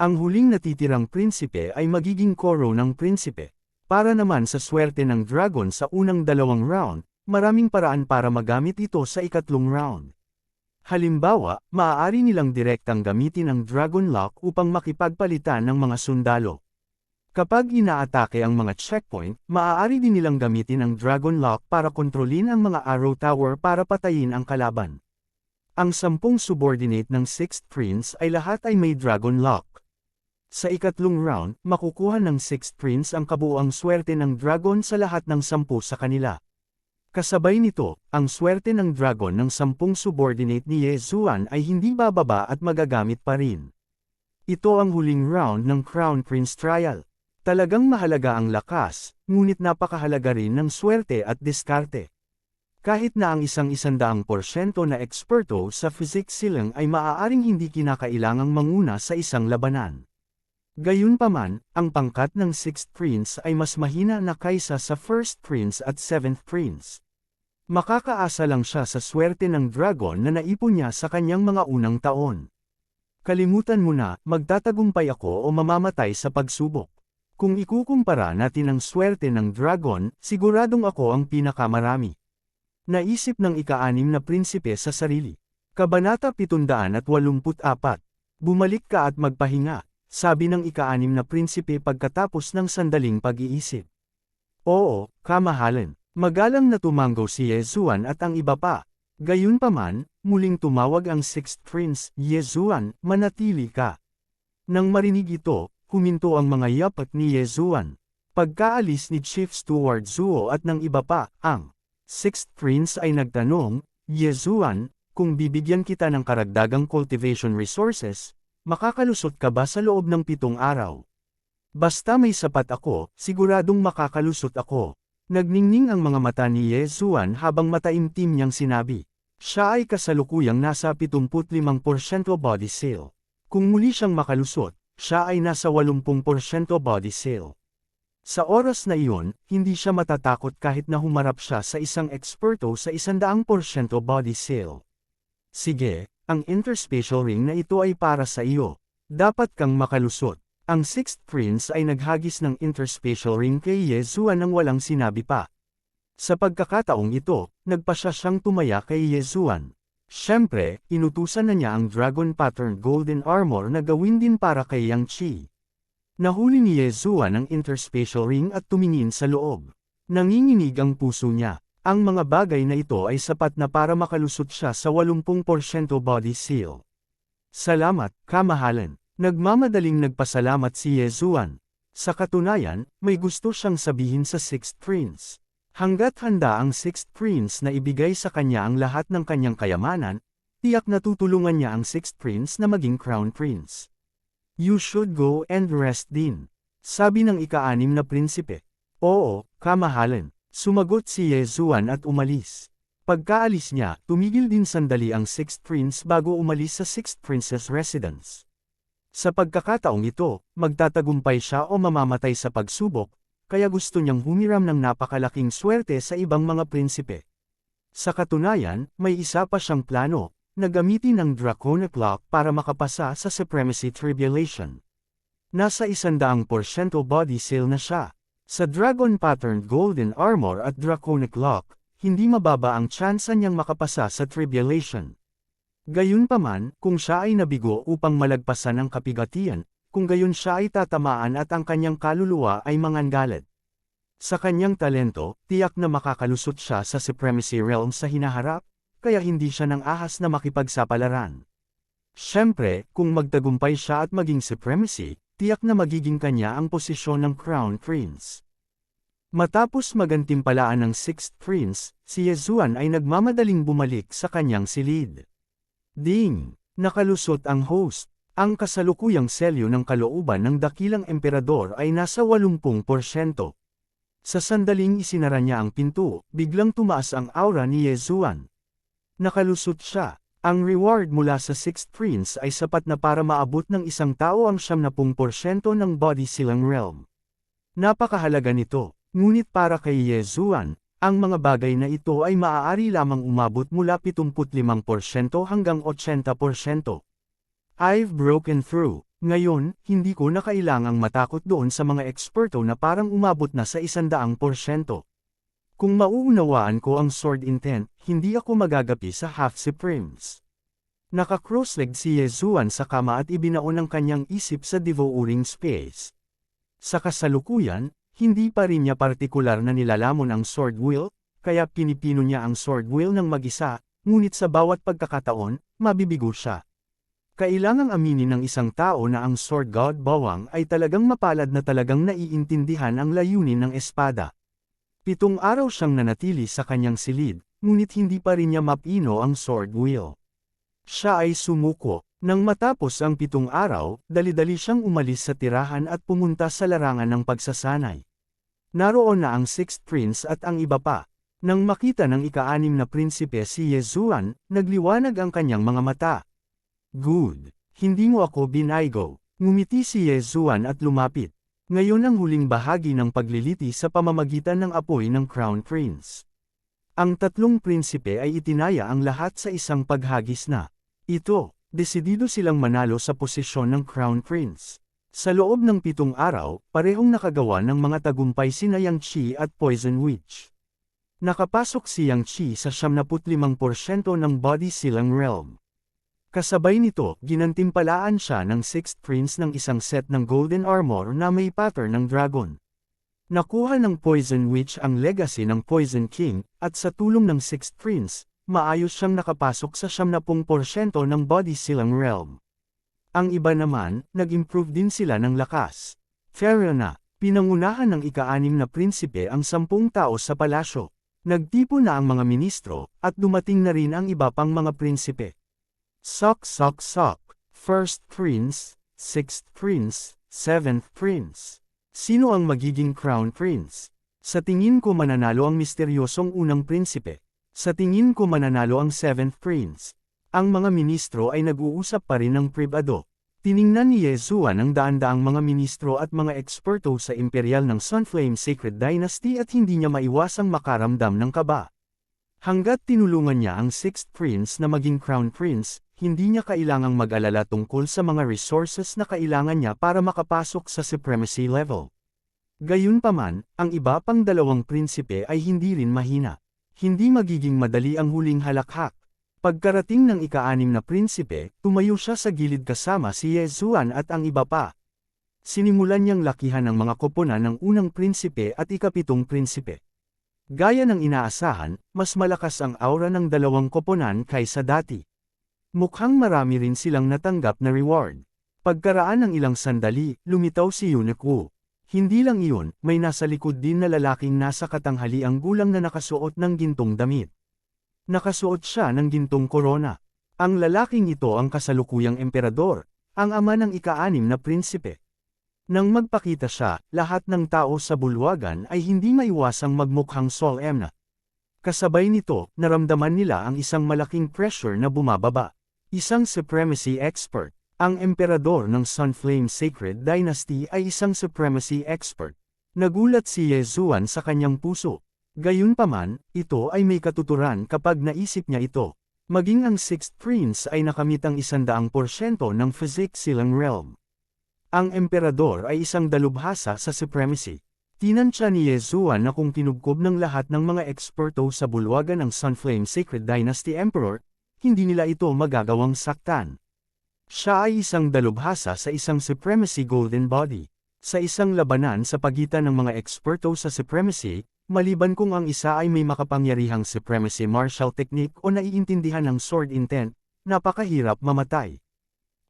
Ang huling natitirang prinsipe ay magiging koro ng prinsipe. Para naman sa swerte ng dragon sa unang 2 round, maraming paraan para magamit ito sa ikatlong round. Halimbawa, maaari nilang direktang gamitin ang Dragon Lock upang makipagpalitan ng mga sundalo. Kapag inaatake ang mga checkpoint, maaari din nilang gamitin ang Dragon Lock para kontrolin ang mga Arrow Tower para patayin ang kalaban. Ang 10 subordinate ng 6th Prince ay lahat ay may Dragon Lock. Sa ikatlong round, makukuha ng 6th Prince ang kabuuang swerte ng dragon sa lahat ng 10 sa kanila. Kasabay nito, ang swerte ng dragon ng 10 subordinate ni Yezuan ay hindi bababa at magagamit pa rin. Ito ang huling round ng Crown Prince Trial. Talagang mahalaga ang lakas, ngunit napakahalaga rin ng swerte at diskarte. Kahit na ang 100% na eksperto sa physics silang ay maaaring hindi kinakailangang manguna sa isang labanan. Gayunpaman, ang pangkat ng 6th Prince ay mas mahina na kaysa sa 1st Prince at 7th Prince. Makakaasa lang siya sa swerte ng dragon na naipon niya sa kanyang mga unang taon. Kalimutan mo na, magtatagumpay ako o mamamatay sa pagsubok. Kung ikukumpara natin ang swerte ng dragon, siguradong ako ang pinakamarami. Naisip ng ika-6 na prinsipe sa sarili. Kabanata 784. Bumalik ka at magpahinga. Sabi ng ika-6 na prinsipe pagkatapos ng sandaling pag-iisip. Oo, kamahalan. Magalang na tumanggaw si Yezuan at ang iba pa. Gayunpaman, muling tumawag ang 6th Prince, Yezuan, manatili ka. Nang marinig ito, huminto ang mga yapak ni Yezuan. Pagkaalis ni Chief Steward Zuo at ng iba pa, ang 6th Prince ay nagtanong, Yezuan, kung bibigyan kita ng karagdagang cultivation resources, makakalusot ka ba sa loob ng 7 araw? Basta may sapat ako, siguradong makakalusot ako. Nagningning ang mga mata ni Yezuan habang mataimtim niyang sinabi. Siya ay kasalukuyang nasa 75% body seal. Kung muli siyang makalusot, siya ay nasa 80% body seal. Sa oras na iyon, hindi siya matatakot kahit na humarap siya sa isang eksperto sa 100% body seal. Sige, ang interspatial ring na ito ay para sa iyo. Dapat kang makalusot. Ang Sixth Prince ay naghagis ng interspatial ring kay Ye Zuan nang walang sinabi pa. Sa pagkakataong ito, nagpasya siyang tumaya kay Ye Zuan. Siyempre, inutusan na niya ang dragon pattern golden armor na gawin din para kay Yang Qi. Nahuli ni Ye Zuan ang interspatial ring at tumingin sa loob. Nanginginig ang puso niya. Ang mga bagay na ito ay sapat na para makalusot siya sa 80% body seal. Salamat, kamahalan. Nagmamadaling nagpasalamat si Ye Zuan. Sa katunayan, may gusto siyang sabihin sa Sixth Prince. Hanggat handa ang Sixth Prince na ibigay sa kanya ang lahat ng kanyang kayamanan, tiyak na tutulungan niya ang Sixth Prince na maging Crown Prince. You should go and rest din. Sabi ng ika-6 na prinsipe. Oo, kamahalan. Sumagot si Ye Zuan at umalis. Pagkaalis niya, tumigil din sandali ang Sixth Prince bago umalis sa Sixth Prince's residence. Sa pagkakataong ito, magtatagumpay siya o mamamatay sa pagsubok, kaya gusto niyang humiram ng napakalaking swerte sa ibang mga prinsipe. Sa katunayan, may isa pa siyang plano, na gamitin ang Draconic Lock para makapasa sa Supremacy Tribulation. Nasa 100% body seal na siya. Sa Dragon Patterned Golden Armor at Draconic Lock, hindi mababa ang tsansa niyang makapasa sa Tribulation. Gayunpaman, kung siya ay nabigo upang malagpasan ang kapigatian, kung gayon siya ay tatamaan at ang kanyang kaluluwa ay mangangalat. Sa kanyang talento, tiyak na makakalusot siya sa Supremacy Realm sa hinaharap, kaya hindi siya nang ahas na makipagsapalaran. Siyempre, kung magtagumpay siya at maging Supremacy, tiyak na magiging kanya ang posisyon ng Crown Prince. Matapos magantimpalaan ng Sixth Prince, si Ye Zuan ay nagmamadaling bumalik sa kanyang silid. Ding! Nakalusot ang host. Ang kasalukuyang selyo ng kalooban ng dakilang emperador ay nasa 80%. Sa sandaling isinara niya ang pinto, biglang tumaas ang aura ni Ye Zuan. Nakalusot siya. Ang reward mula sa Sixth Prince ay sapat na para maabot ng isang tao ang 70% ng body silang realm. Napakahalaga nito, ngunit para kay Ye Zuan, ang mga bagay na ito ay maaari lamang umabot mula 75% hanggang 80%. I've broken through. Ngayon, hindi ko na kailangang matakot doon sa mga eksperto na parang umabot na sa 100%. Kung mauunawaan ko ang sword intent, hindi ako magagapi sa Half Supremes. Naka-cross-legged si Ye Zuan sa kama at ibinaon ang kanyang isip sa devouring space. Sa kasalukuyan, hindi pa rin niya partikular na nilalamon ang sword wheel, kaya pinipino niya ang sword wheel ng mag-isa, ngunit sa bawat pagkakataon, mabibigo siya. Kailangang aminin ng isang tao na ang Sword God Bawang ay talagang mapalad na talagang naiintindihan ang layunin ng espada. 7 araw siyang nanatili sa kanyang silid, ngunit hindi pa rin niya mapino ang sword wheel. Siya ay sumuko. Nang matapos ang 7 araw, dali-dali siyang umalis sa tirahan at pumunta sa larangan ng pagsasanay. Naroon na ang Sixth Prince at ang iba pa. Nang makita ng ika-6 na prinsipe si Ye Zuan, nagliwanag ang kanyang mga mata. Good. Hindi mo ako binaygo. Ngumiti si Ye Zuan at lumapit. Ngayon ang huling bahagi ng pagliliti sa pamamagitan ng apoy ng Crown Prince. Ang 3 prinsipe ay itinaya ang lahat sa isang paghagis na. Ito, desidido silang manalo sa posisyon ng Crown Prince. Sa loob ng 7 araw, parehong nakagawa ng mga tagumpay sina Yang Qi at Poison Witch. Nakapasok si Yang Qi sa 75% ng body silang realm. Kasabay nito, ginantimpalaan siya ng Sixth Prince ng isang set ng golden armor na may pattern ng dragon. Nakuha ng Poison Witch ang legacy ng Poison King, at sa tulong ng Sixth Prince, maayos siyang nakapasok sa 70% ng body silang realm. Ang iba naman, nag-improve din sila ng lakas. Fair na, pinangunahan ng ika-6 na prinsipe ang 10 tao sa palasyo. Nagtipo na ang mga ministro, at dumating na rin ang iba pang mga prinsipe. Sok sok sok. First Prince, Sixth Prince, Seventh Prince. Sino ang magiging Crown Prince? Sa tingin ko mananalo ang misteryosong unang prinsipe. Sa tingin ko mananalo ang Seventh Prince. Ang mga ministro ay nag-uusap pa rin ng pribado. Tiningnan ni Yezuan ang daan-daang mga ministro at mga eksperto sa imperial ng Sunflame Sacred Dynasty at hindi niya maiwasang makaramdam ng kaba. Hanggat tinulungan niya ang 6th Prince na maging Crown Prince, hindi niya kailangang mag-alala tungkol sa mga resources na kailangan niya para makapasok sa supremacy level. Gayunpaman, ang iba pang dalawang prinsipe ay hindi rin mahina. Hindi magiging madali ang huling halakhak. Pagkarating ng ika-6 na prinsipe, tumayo siya sa gilid kasama si Yezuan at ang iba pa. Sinimulan niyang lakihan ang mga koponan ng unang prinsipe at ika-7 prinsipe. Gaya ng inaasahan, mas malakas ang aura ng dalawang koponan kaysa dati. Mukhang marami rin silang natanggap na reward. Pagkaraan ng ilang sandali, lumitaw si Unique. Hindi lang iyon, may nasa likod din na lalaking nasa katanghaliang gulang na nakasuot ng gintong damit. Nakasuot siya ng gintong korona. Ang lalaking ito ang kasalukuyang emperador, ang ama ng ika-6 na prinsipe. Nang magpakita siya, lahat ng tao sa bulwagan ay hindi maiwasang magmukhang solemn. Kasabay nito, naramdaman nila ang isang malaking pressure na bumababa. Isang supremacy expert. Ang emperador ng Sunflame Sacred Dynasty ay isang supremacy expert. Nagulat si Yezuan sa kanyang puso. Gayunpaman, ito ay may katuturan kapag naisip niya ito. Maging ang 6th Prince ay nakamit ang 100% ng physique silang realm. Ang emperador ay isang dalubhasa sa supremacy. Tinansya ni Yezuan na kung kinubkob ng lahat ng mga eksperto sa bulwagan ng Sunflame Sacred Dynasty Emperor, hindi nila ito magagawang saktan. Siya ay isang dalubhasa sa isang supremacy golden body. Sa isang labanan sa pagitan ng mga eksperto sa supremacy, maliban kung ang isa ay may makapangyarihang supremacy martial technique o naiintindihan ng sword intent, napakahirap mamatay.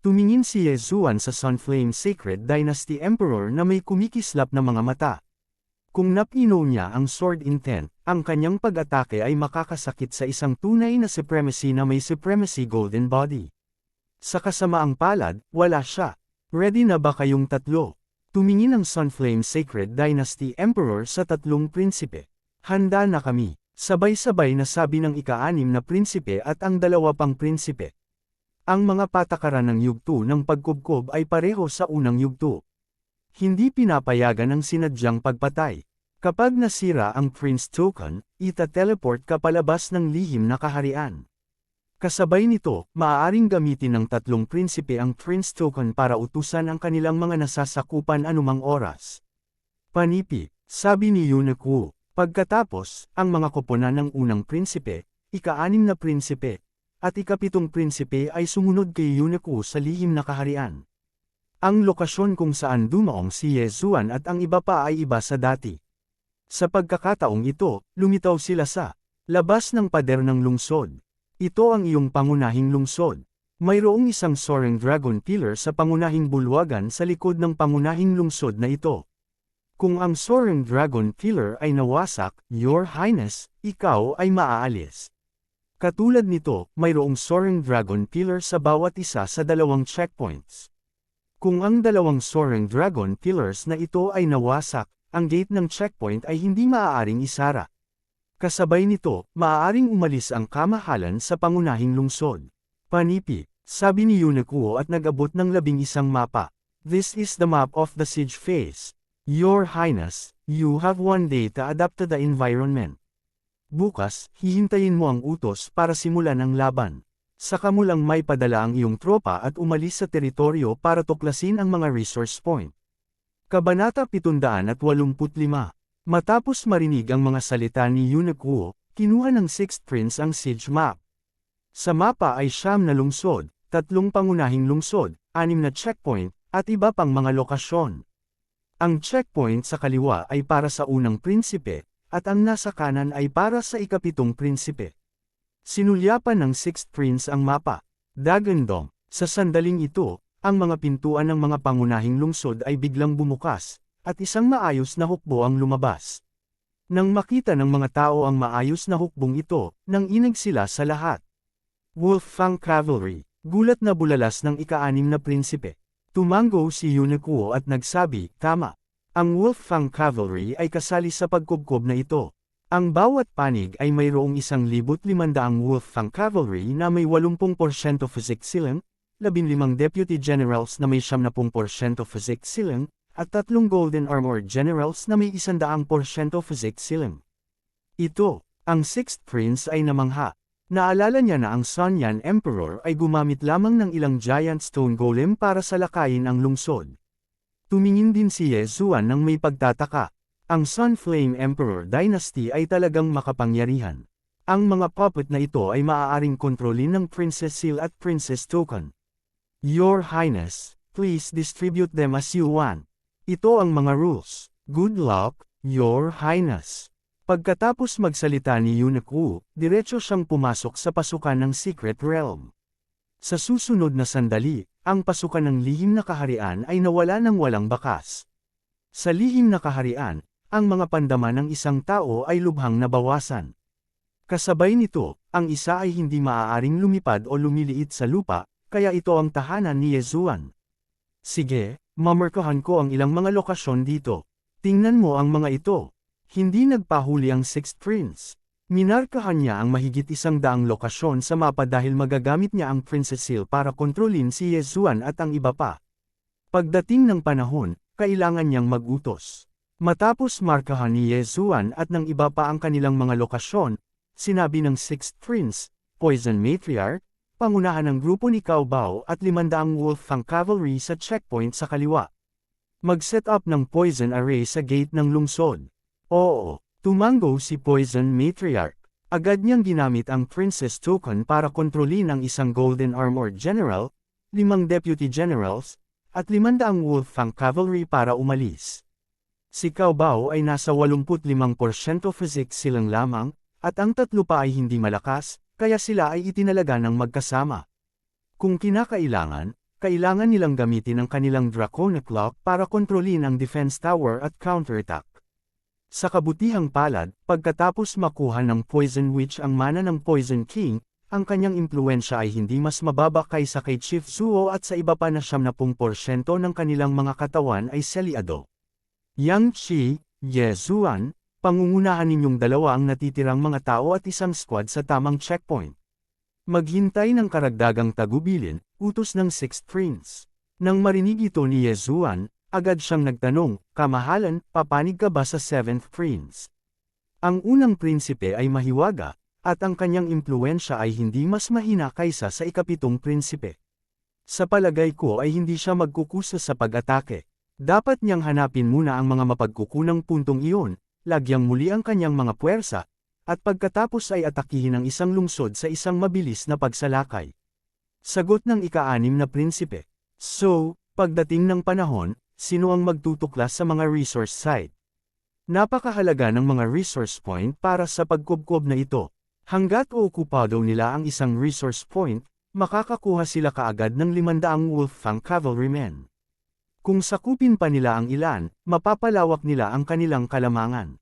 Tumingin si Yezuan sa Sunflame Sacred Dynasty Emperor na may kumikislap na mga mata. Kung napino niya ang sword intent, ang kanyang pag-atake ay makakasakit sa isang tunay na supremacy na may supremacy golden body. Sa kasamaang palad, wala siya. Ready na ba kayong tatlo? Tumingin ang Sunflame Sacred Dynasty Emperor sa tatlong prinsipe. Handa na kami. Sabay-sabay na sabi ng ika-6 na prinsipe at ang dalawa pang prinsipe. Ang mga patakaran ng yugto ng pagkubkob ay pareho sa unang yugto. Hindi pinapayagan ang sinadyang pagpatay. Kapag nasira ang Prince Token, ita-teleport ka palabas ng lihim na kaharian. Kasabay nito, maaaring gamitin ng tatlong prinsipe ang Prince Token para utusan ang kanilang mga nasasakupan anumang oras. Panipi, sabi ni Unique. Pagkatapos, ang mga koponan ng unang prinsipe, ika-6 na prinsipe, at ika-7 prinsipe ay sumunod kay Unique sa lihim na kaharian. Ang lokasyon kung saan dumaong si Yezuan at ang iba pa ay iba sa dati. Sa pagkakataong ito, lumitaw sila sa labas ng pader ng lungsod. Ito ang iyong pangunahing lungsod. Mayroong isang soaring dragon pillar sa pangunahing bulwagan sa likod ng pangunahing lungsod na ito. Kung ang soaring dragon pillar ay nawasak, Your Highness, ikaw ay maaalis. Katulad nito, mayroong soaring dragon pillar sa bawat isa sa dalawang checkpoints. Kung ang dalawang soaring dragon pillars na ito ay nawasak, ang gate ng checkpoint ay hindi maaaring isara. Kasabay nito, maaaring umalis ang kamahalan sa pangunahing lungsod. Panipi, sabi ni Unique at nag-abot ng 11 mapa. This is the map of the siege phase. Your Highness, you have one day to adapt to the environment. Bukas, hihintayin mo ang utos para simulan ang laban. Saka mo lang may padala ang iyong tropa at umalis sa teritoryo para tuklasin ang mga resource point. Kabanata 785. Matapos marinig ang mga salita ni Unique, kinuha ng 6th Prince ang siege map. Sa mapa ay 9 na lungsod, 3 pangunahing lungsod, 6 na checkpoint, at iba pang mga lokasyon. Ang checkpoint sa kaliwa ay para sa unang prinsipe, at ang nasa kanan ay para sa ika-7 prinsipe. Sinulyapan ng 6th Prince ang mapa. Dagandong, sa sandaling ito, ang mga pintuan ng mga pangunahing lungsod ay biglang bumukas, at isang maayos na hukbo ang lumabas. Nang makita ng mga tao ang maayos na hukbong ito, nanginig sila sa lahat. Wolffang Cavalry, gulat na bulalas ng ika-6 na prinsipe. Tumango si Unique at nagsabi, tama. Ang Wolffang Cavalry ay kasali sa pagkubkob na ito. Ang bawat panig ay mayroong 1,500 Wolffang Cavalry na may 80% physique silang, 15 Deputy Generals na may 70% physique ceiling, at 3 Golden Armored Generals na may 100% physique ceiling. Ito, ang 6th Prince ay namangha. Naalala niya na ang Sonyan Emperor ay gumamit lamang ng ilang giant stone golem para salakayin ang lungsod. Tumingin din si Ye Zuan ng may pagtataka. Ang Sunflame Emperor Dynasty ay talagang makapangyarihan. Ang mga puppet na ito ay maaaring kontrolin ng Princess Seal at Princess Token. Your Highness, please distribute them as you want. Ito ang mga rules. Good luck, Your Highness. Pagkatapos magsalita ni Eunuch Wu, diretso siyang pumasok sa pasukan ng Secret Realm. Sa susunod na sandali, ang pasukan ng lihim na kaharian ay nawala ng walang bakas. Sa lihim na kaharian, ang mga pandaman ng isang tao ay lubhang nabawasan. Kasabay nito, ang isa ay hindi maaaring lumipad o lumiliit sa lupa, kaya ito ang tahanan ni Ye Zuan. Sige, mamarkahan ko ang ilang mga lokasyon dito. Tingnan mo ang mga ito. Hindi nagpahuli ang 6th Prince. Minarkahan niya ang mahigit 100 lokasyon sa mapa dahil magagamit niya ang Princess Seal para kontrolin si Ye Zuan at ang iba pa. Pagdating ng panahon, kailangan niyang mag-utos. Matapos markahan ni Ye Zuan at ng iba pa ang kanilang mga lokasyon, sinabi ng 6th Prince, Poison Matriarch, pangunahan ng grupo ni Cao Bao at 500 Wolfang Cavalry sa checkpoint sa kaliwa. Mag-set up ng poison array sa gate ng lungsod. Oo, tumango si Poison Matriarch. Agad niyang ginamit ang Princess Token para kontrolin ang isang Golden Armored General, 5 Deputy Generals, at 500 Wolfang Cavalry para umalis. Si Cao Bao ay nasa 85% physique silang lamang, at ang tatlo pa ay hindi malakas, kaya sila ay itinalaga ng magkasama. Kung kinakailangan, kailangan nilang gamitin ang kanilang Draconic Lock para kontrolin ang defense tower at counterattack. Sa kabutihang palad, pagkatapos makuha ng Poison Witch ang mana ng Poison King, ang kanyang impluensya ay hindi mas mababa kaysa kay Chief Zuo at sa iba pa na 70% ng kanilang mga katawan ay selyado. Yang Qi, Ye Zuan, pangungunahan ninyong dalawa ang natitirang mga tao at isang squad sa tamang checkpoint. Maghintay ng karagdagang tagubilin, utos ng 6th Prince. Nang marinig ito ni Ye Zuan, agad siyang nagtanong, Kamahalan, papanig ka ba sa 7th Prince? Ang unang prinsipe ay mahiwaga, at ang kanyang impluensya ay hindi mas mahina kaysa sa ikapitong prinsipe. Sa palagay ko ay hindi siya magkukusa sa pag-atake. Dapat niyang hanapin muna ang mga mapagkukunang puntong iyon, lagyang muli ang kanyang mga puwersa, at pagkatapos ay atakihin ang isang lungsod sa isang mabilis na pagsalakay. Sagot ng ika-6 na prinsipe. So, pagdating ng panahon, sino ang magtutuklas sa mga resource site? Napakahalaga ng mga resource point para sa pagkubkob na ito. Hanggat okupado nila ang isang resource point, makakakuha sila kaagad ng 500 Wolfang Cavalrymen. Kung sakupin pa nila ang ilan, mapapalawak nila ang kanilang kalamangan.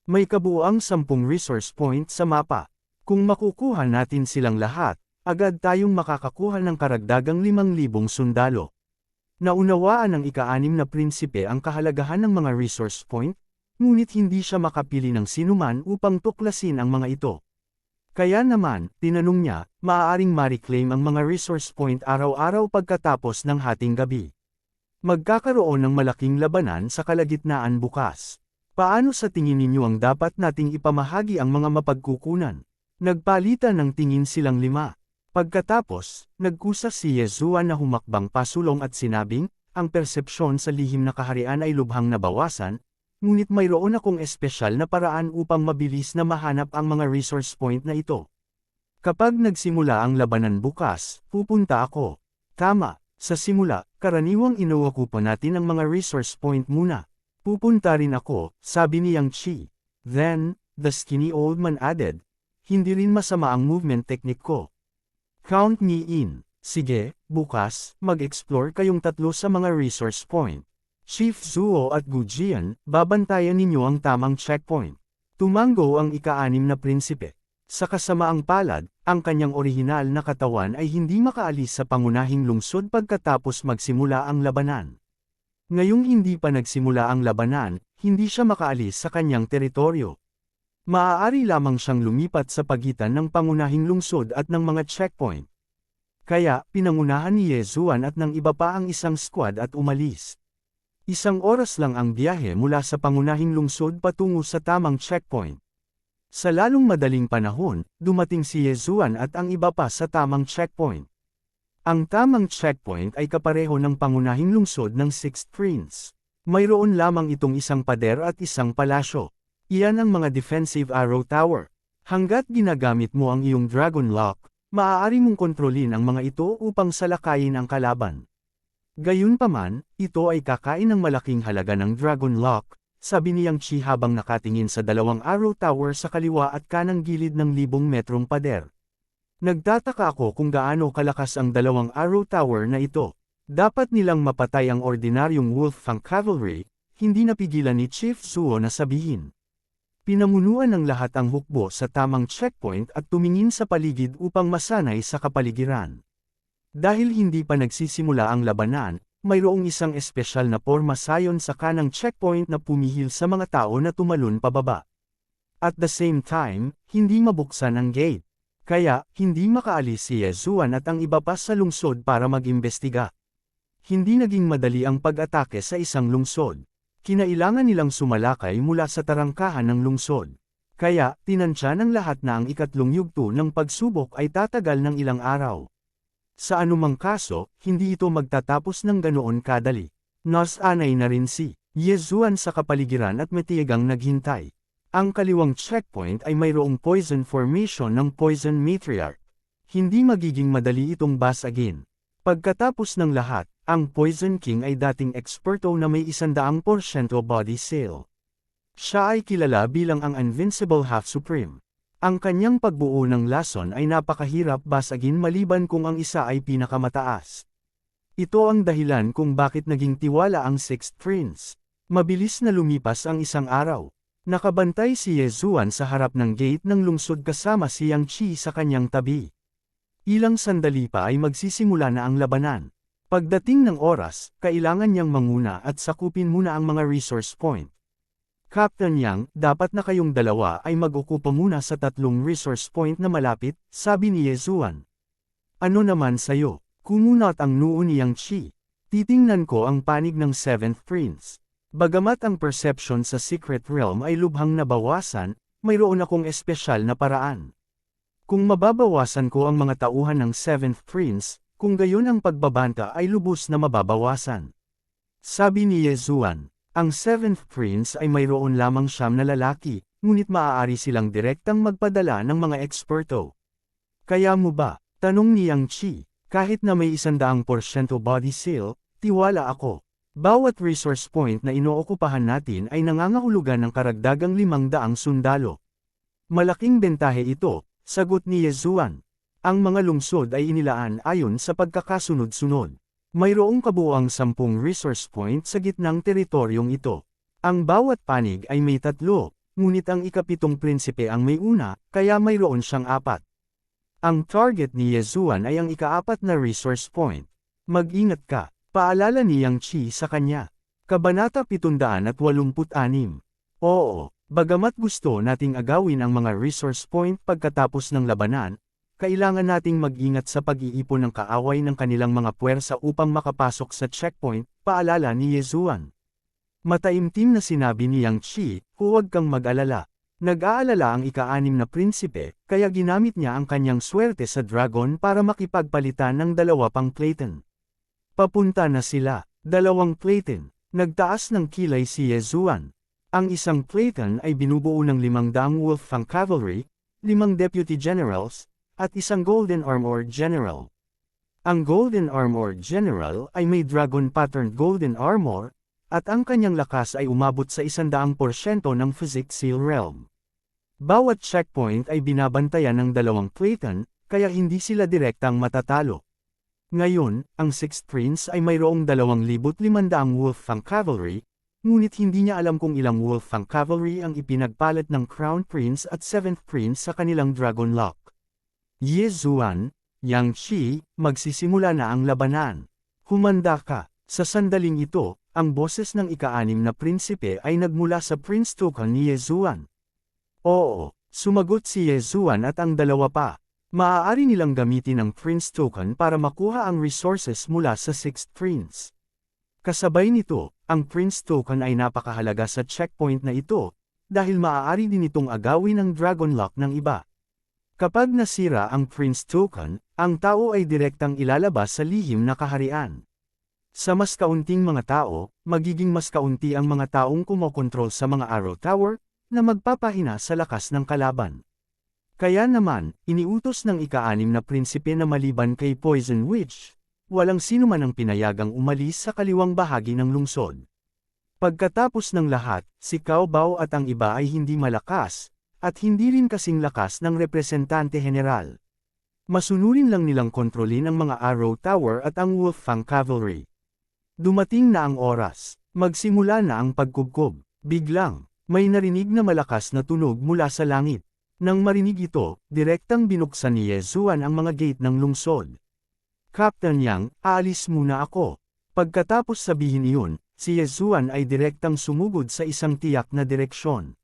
May kabuuang 10 resource point sa mapa. Kung makukuha natin silang lahat, agad tayong makakakuha ng karagdagang 5,000 sundalo. Naunawaan ng ika-6 na prinsipe ang kahalagahan ng mga resource point, ngunit hindi siya makapili ng sinuman upang tuklasin ang mga ito. Kaya naman, tinanong niya, maaaring ma-reclaim ang mga resource point araw-araw pagkatapos ng hating gabi. Magkakaroon ng malaking labanan sa kalagitnaan bukas. Paano sa tingin ninyo ang dapat nating ipamahagi ang mga mapagkukunan? Nagpalitan ng tingin silang 5. Pagkatapos, nagkusa si Ye Zuan na humakbang pasulong at sinabing, ang persepsyon sa lihim na kaharian ay lubhang nabawasan, ngunit mayroon akong espesyal na paraan upang mabilis na mahanap ang mga resource point na ito. Kapag nagsimula ang labanan bukas, pupunta ako. Tama, sa simula, karaniwang inuokupa natin ang mga resource point muna. Pupunta rin ako, sabi ni Yang Qi. Then, the skinny old man added, hindi rin masama ang movement technique ko. Count me in. Sige, bukas, mag-explore kayong tatlo sa mga resource point. Chief Zuo at Gu Jian, babantayan ninyo ang tamang checkpoint. Tumango ang ika-6 na prinsipe. Sa kasamaang palad, ang kanyang orihinal na katawan ay hindi makaalis sa pangunahing lungsod pagkatapos magsimula ang labanan. Ngayong hindi pa nagsimula ang labanan, hindi siya makaalis sa kanyang teritoryo. Maaari lamang siyang lumipat sa pagitan ng pangunahing lungsod at ng mga checkpoint. Kaya, pinangunahan ni Yezuan at ng iba pa ang isang squad at umalis. Isang oras lang ang biyahe mula sa pangunahing lungsod patungo sa tamang checkpoint. Sa lalong madaling panahon, dumating si Yezuan at ang iba pa sa tamang checkpoint. Ang tamang checkpoint ay kapareho ng pangunahing lungsod ng Sixth Prince. Mayroon lamang itong isang pader at isang palasyo. Iyan ang mga defensive arrow tower. Hanggat ginagamit mo ang iyong Dragon Lock, maaari mong kontrolin ang mga ito upang salakayin ang kalaban. Gayunpaman, ito ay kakain ng malaking halaga ng Dragon Lock, sabi ni Yang Chi habang nakatingin sa dalawang arrow tower sa kaliwa at kanang gilid ng 1,000 metrong pader. Nagtataka ako kung gaano kalakas ang dalawang arrow tower na ito. Dapat nilang mapatay ang ordinaryong Wolfang Cavalry, hindi napigilan ni Chief Zuo na sabihin. Pinamunuan ng lahat ang hukbo sa tamang checkpoint at tumingin sa paligid upang masanay sa kapaligiran. Dahil hindi pa nagsisimula ang labanan, mayroong isang espesyal na porma sayon sa kanang checkpoint na pumihil sa mga tao na tumalon pababa. At the same time, hindi mabuksan ang gate. Kaya, hindi makaalis si Yezuan at ang iba pa sa lungsod para mag-imbestiga. Hindi naging madali ang pag-atake sa isang lungsod. Kinailangan nilang sumalakay mula sa tarangkahan ng lungsod. Kaya, tinansya ng lahat na ang ikatlong yugto ng pagsubok ay tatagal ng ilang araw. Sa anumang kaso, hindi ito magtatapos ng ganoon kadali. Nasanay na rin si Yezuan sa kapaligiran at matiyagang naghintay. Ang kaliwang checkpoint ay mayroong poison formation ng Poison Matriarch. Hindi magiging madali itong basagin. Pagkatapos ng lahat, ang Poison King ay dating eksperto na may 100% body seal. Siya ay kilala bilang ang Invincible Half Supreme. Ang kanyang pagbuo ng lason ay napakahirap basagin maliban kung ang isa ay pinakamataas. Ito ang dahilan kung bakit naging tiwala ang Sixth Prince. Mabilis na lumipas ang isang araw. Nakabantay si Yezuan sa harap ng gate ng lungsod kasama si Yang Chi sa kanyang tabi. Ilang sandali pa ay magsisimula na ang labanan. Pagdating ng oras, kailangan niyang manguna at sakupin muna ang mga resource point. Captain Yang, dapat na kayong dalawa ay mag-okupa muna sa 3 resource point na malapit, sabi ni Yezuan. Ano naman sayo? Kumunat ang noo ni Yang Chi. Titingnan ko ang panig ng 7th Prince. Bagamat ang perception sa Secret Realm ay lubhang nabawasan, mayroon akong espesyal na paraan. Kung mababawasan ko ang mga tauhan ng 7th Prince, kung gayon ang pagbabanta ay lubos na mababawasan. Sabi ni Yezuan, ang 7th Prince ay mayroon lamang 9 na lalaki, ngunit maaari silang direktang magpadala ng mga eksperto. Kaya mo ba? Tanong ni Yang Chi. Kahit na may 100% body seal, tiwala ako. Bawat resource point na inookupahan natin ay nangangahulugan ng karagdagang 500 sundalo. Malaking bentahe ito, sagot ni Yezuan. Ang mga lungsod ay inilaan ayon sa pagkakasunod-sunod. Mayroong kabuuang 10 resource point sa gitnang teritoryong ito. Ang bawat panig ay may 3, ngunit ang ikapitong prinsipe ang may una, kaya mayroon siyang 4. Ang target ni Yezuan ay ang ika-4 na resource point. Mag-ingat ka, paalala ni Yang Chi sa kanya. Kabanata 786. Oo, bagamat gusto nating agawin ang mga resource point pagkatapos ng labanan, kailangan nating mag-ingat sa pag-iipon ng kaaway ng kanilang mga puwersa upang makapasok sa checkpoint, paalala ni Yezuan. Mataimtim na sinabi ni Yang Chi, huwag kang mag-alala. Nag-aalala ang ika-6 na prinsipe, kaya ginamit niya ang kanyang swerte sa dragon para makipagpalitan ng 2 pang Clayton. Papunta na sila, 2 Clayton. Nagtaas ng kilay si Yezuan. Ang isang Clayton ay binubuo ng 500 Wolfang Cavalry, 5 Deputy Generals, at isang Golden Armored General. Ang Golden Armored General ay may dragon-patterned golden armor, at ang kanyang lakas ay umabot sa 100% ng Physic Seal Realm. Bawat checkpoint ay binabantayan ng 2 Clayton, kaya hindi sila direktang matatalo. Ngayon, ang 6th Prince ay mayroong 2,500 Wolfang Cavalry, ngunit hindi niya alam kung ilang Wolfang Cavalry ang ipinagpalit ng Crown Prince at 7th Prince sa kanilang Dragon Lock. Yezuan, Yang Chi, magsisimula na ang labanan. Humanda ka. Sa sandaling ito, ang boses ng ika-6 na prinsipe ay nagmula sa Prince Token ni Yezuan. Oo, sumagot si Yezuan at ang 2 pa. Maaari nilang gamitin ang Prince Token para makuha ang resources mula sa 6th Prince. Kasabay nito, ang Prince Token ay napakahalaga sa checkpoint na ito, dahil maaari din itong agawin ng Dragon Lock ng iba. Kapag nasira ang Prince Token, ang tao ay direktang ilalabas sa lihim na kaharian. Sa mas kaunting mga tao, magiging mas kaunti ang mga taong kumokontrol sa mga Arrow Tower, na magpapahina sa lakas ng kalaban. Kaya naman, iniutos ng ika-6 na prinsipe na maliban kay Poison Witch, walang sino man ang pinayagang umalis sa kaliwang bahagi ng lungsod. Pagkatapos ng lahat, si Cao Bao at ang iba ay hindi malakas, at hindi rin kasing lakas ng representante general. Masunurin lang nilang kontrolin ang mga Arrow Tower at ang Wolffang Cavalry. Dumating na ang oras. Magsimula na ang pagkubkob. Biglang, may narinig na malakas na tunog mula sa langit. Nang marinig ito, direktang binuksan ni Yezuan ang mga gate ng lungsod. Captain Yang, aalis muna ako. Pagkatapos sabihin iyon, si Yezuan ay direktang sumugod sa isang tiyak na direksyon.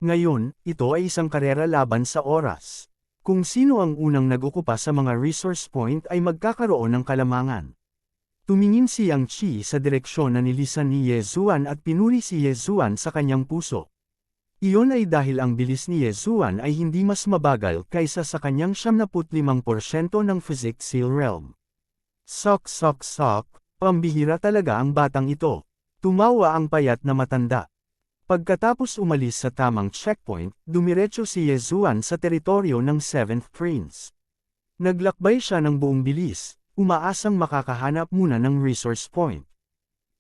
Ngayon, ito ay isang karera laban sa oras. Kung sino ang unang nag-okupa sa mga resource point ay magkakaroon ng kalamangan. Tumingin si Yang Qi sa direksyon na nilisan ni Yezuan at pinuri si Yezuan sa kanyang puso. Iyon ay dahil ang bilis ni Yezuan ay hindi mas mabagal kaysa sa kanyang 75% ng Physic Seal Realm. Sok, pambihira talaga ang batang ito. Tumawa ang payat na matanda. Pagkatapos umalis sa tamang checkpoint, dumiretso si Yezuan sa teritoryo ng 7th Prince. Naglakbay siya ng buong bilis, umaasang makakahanap muna ng resource point.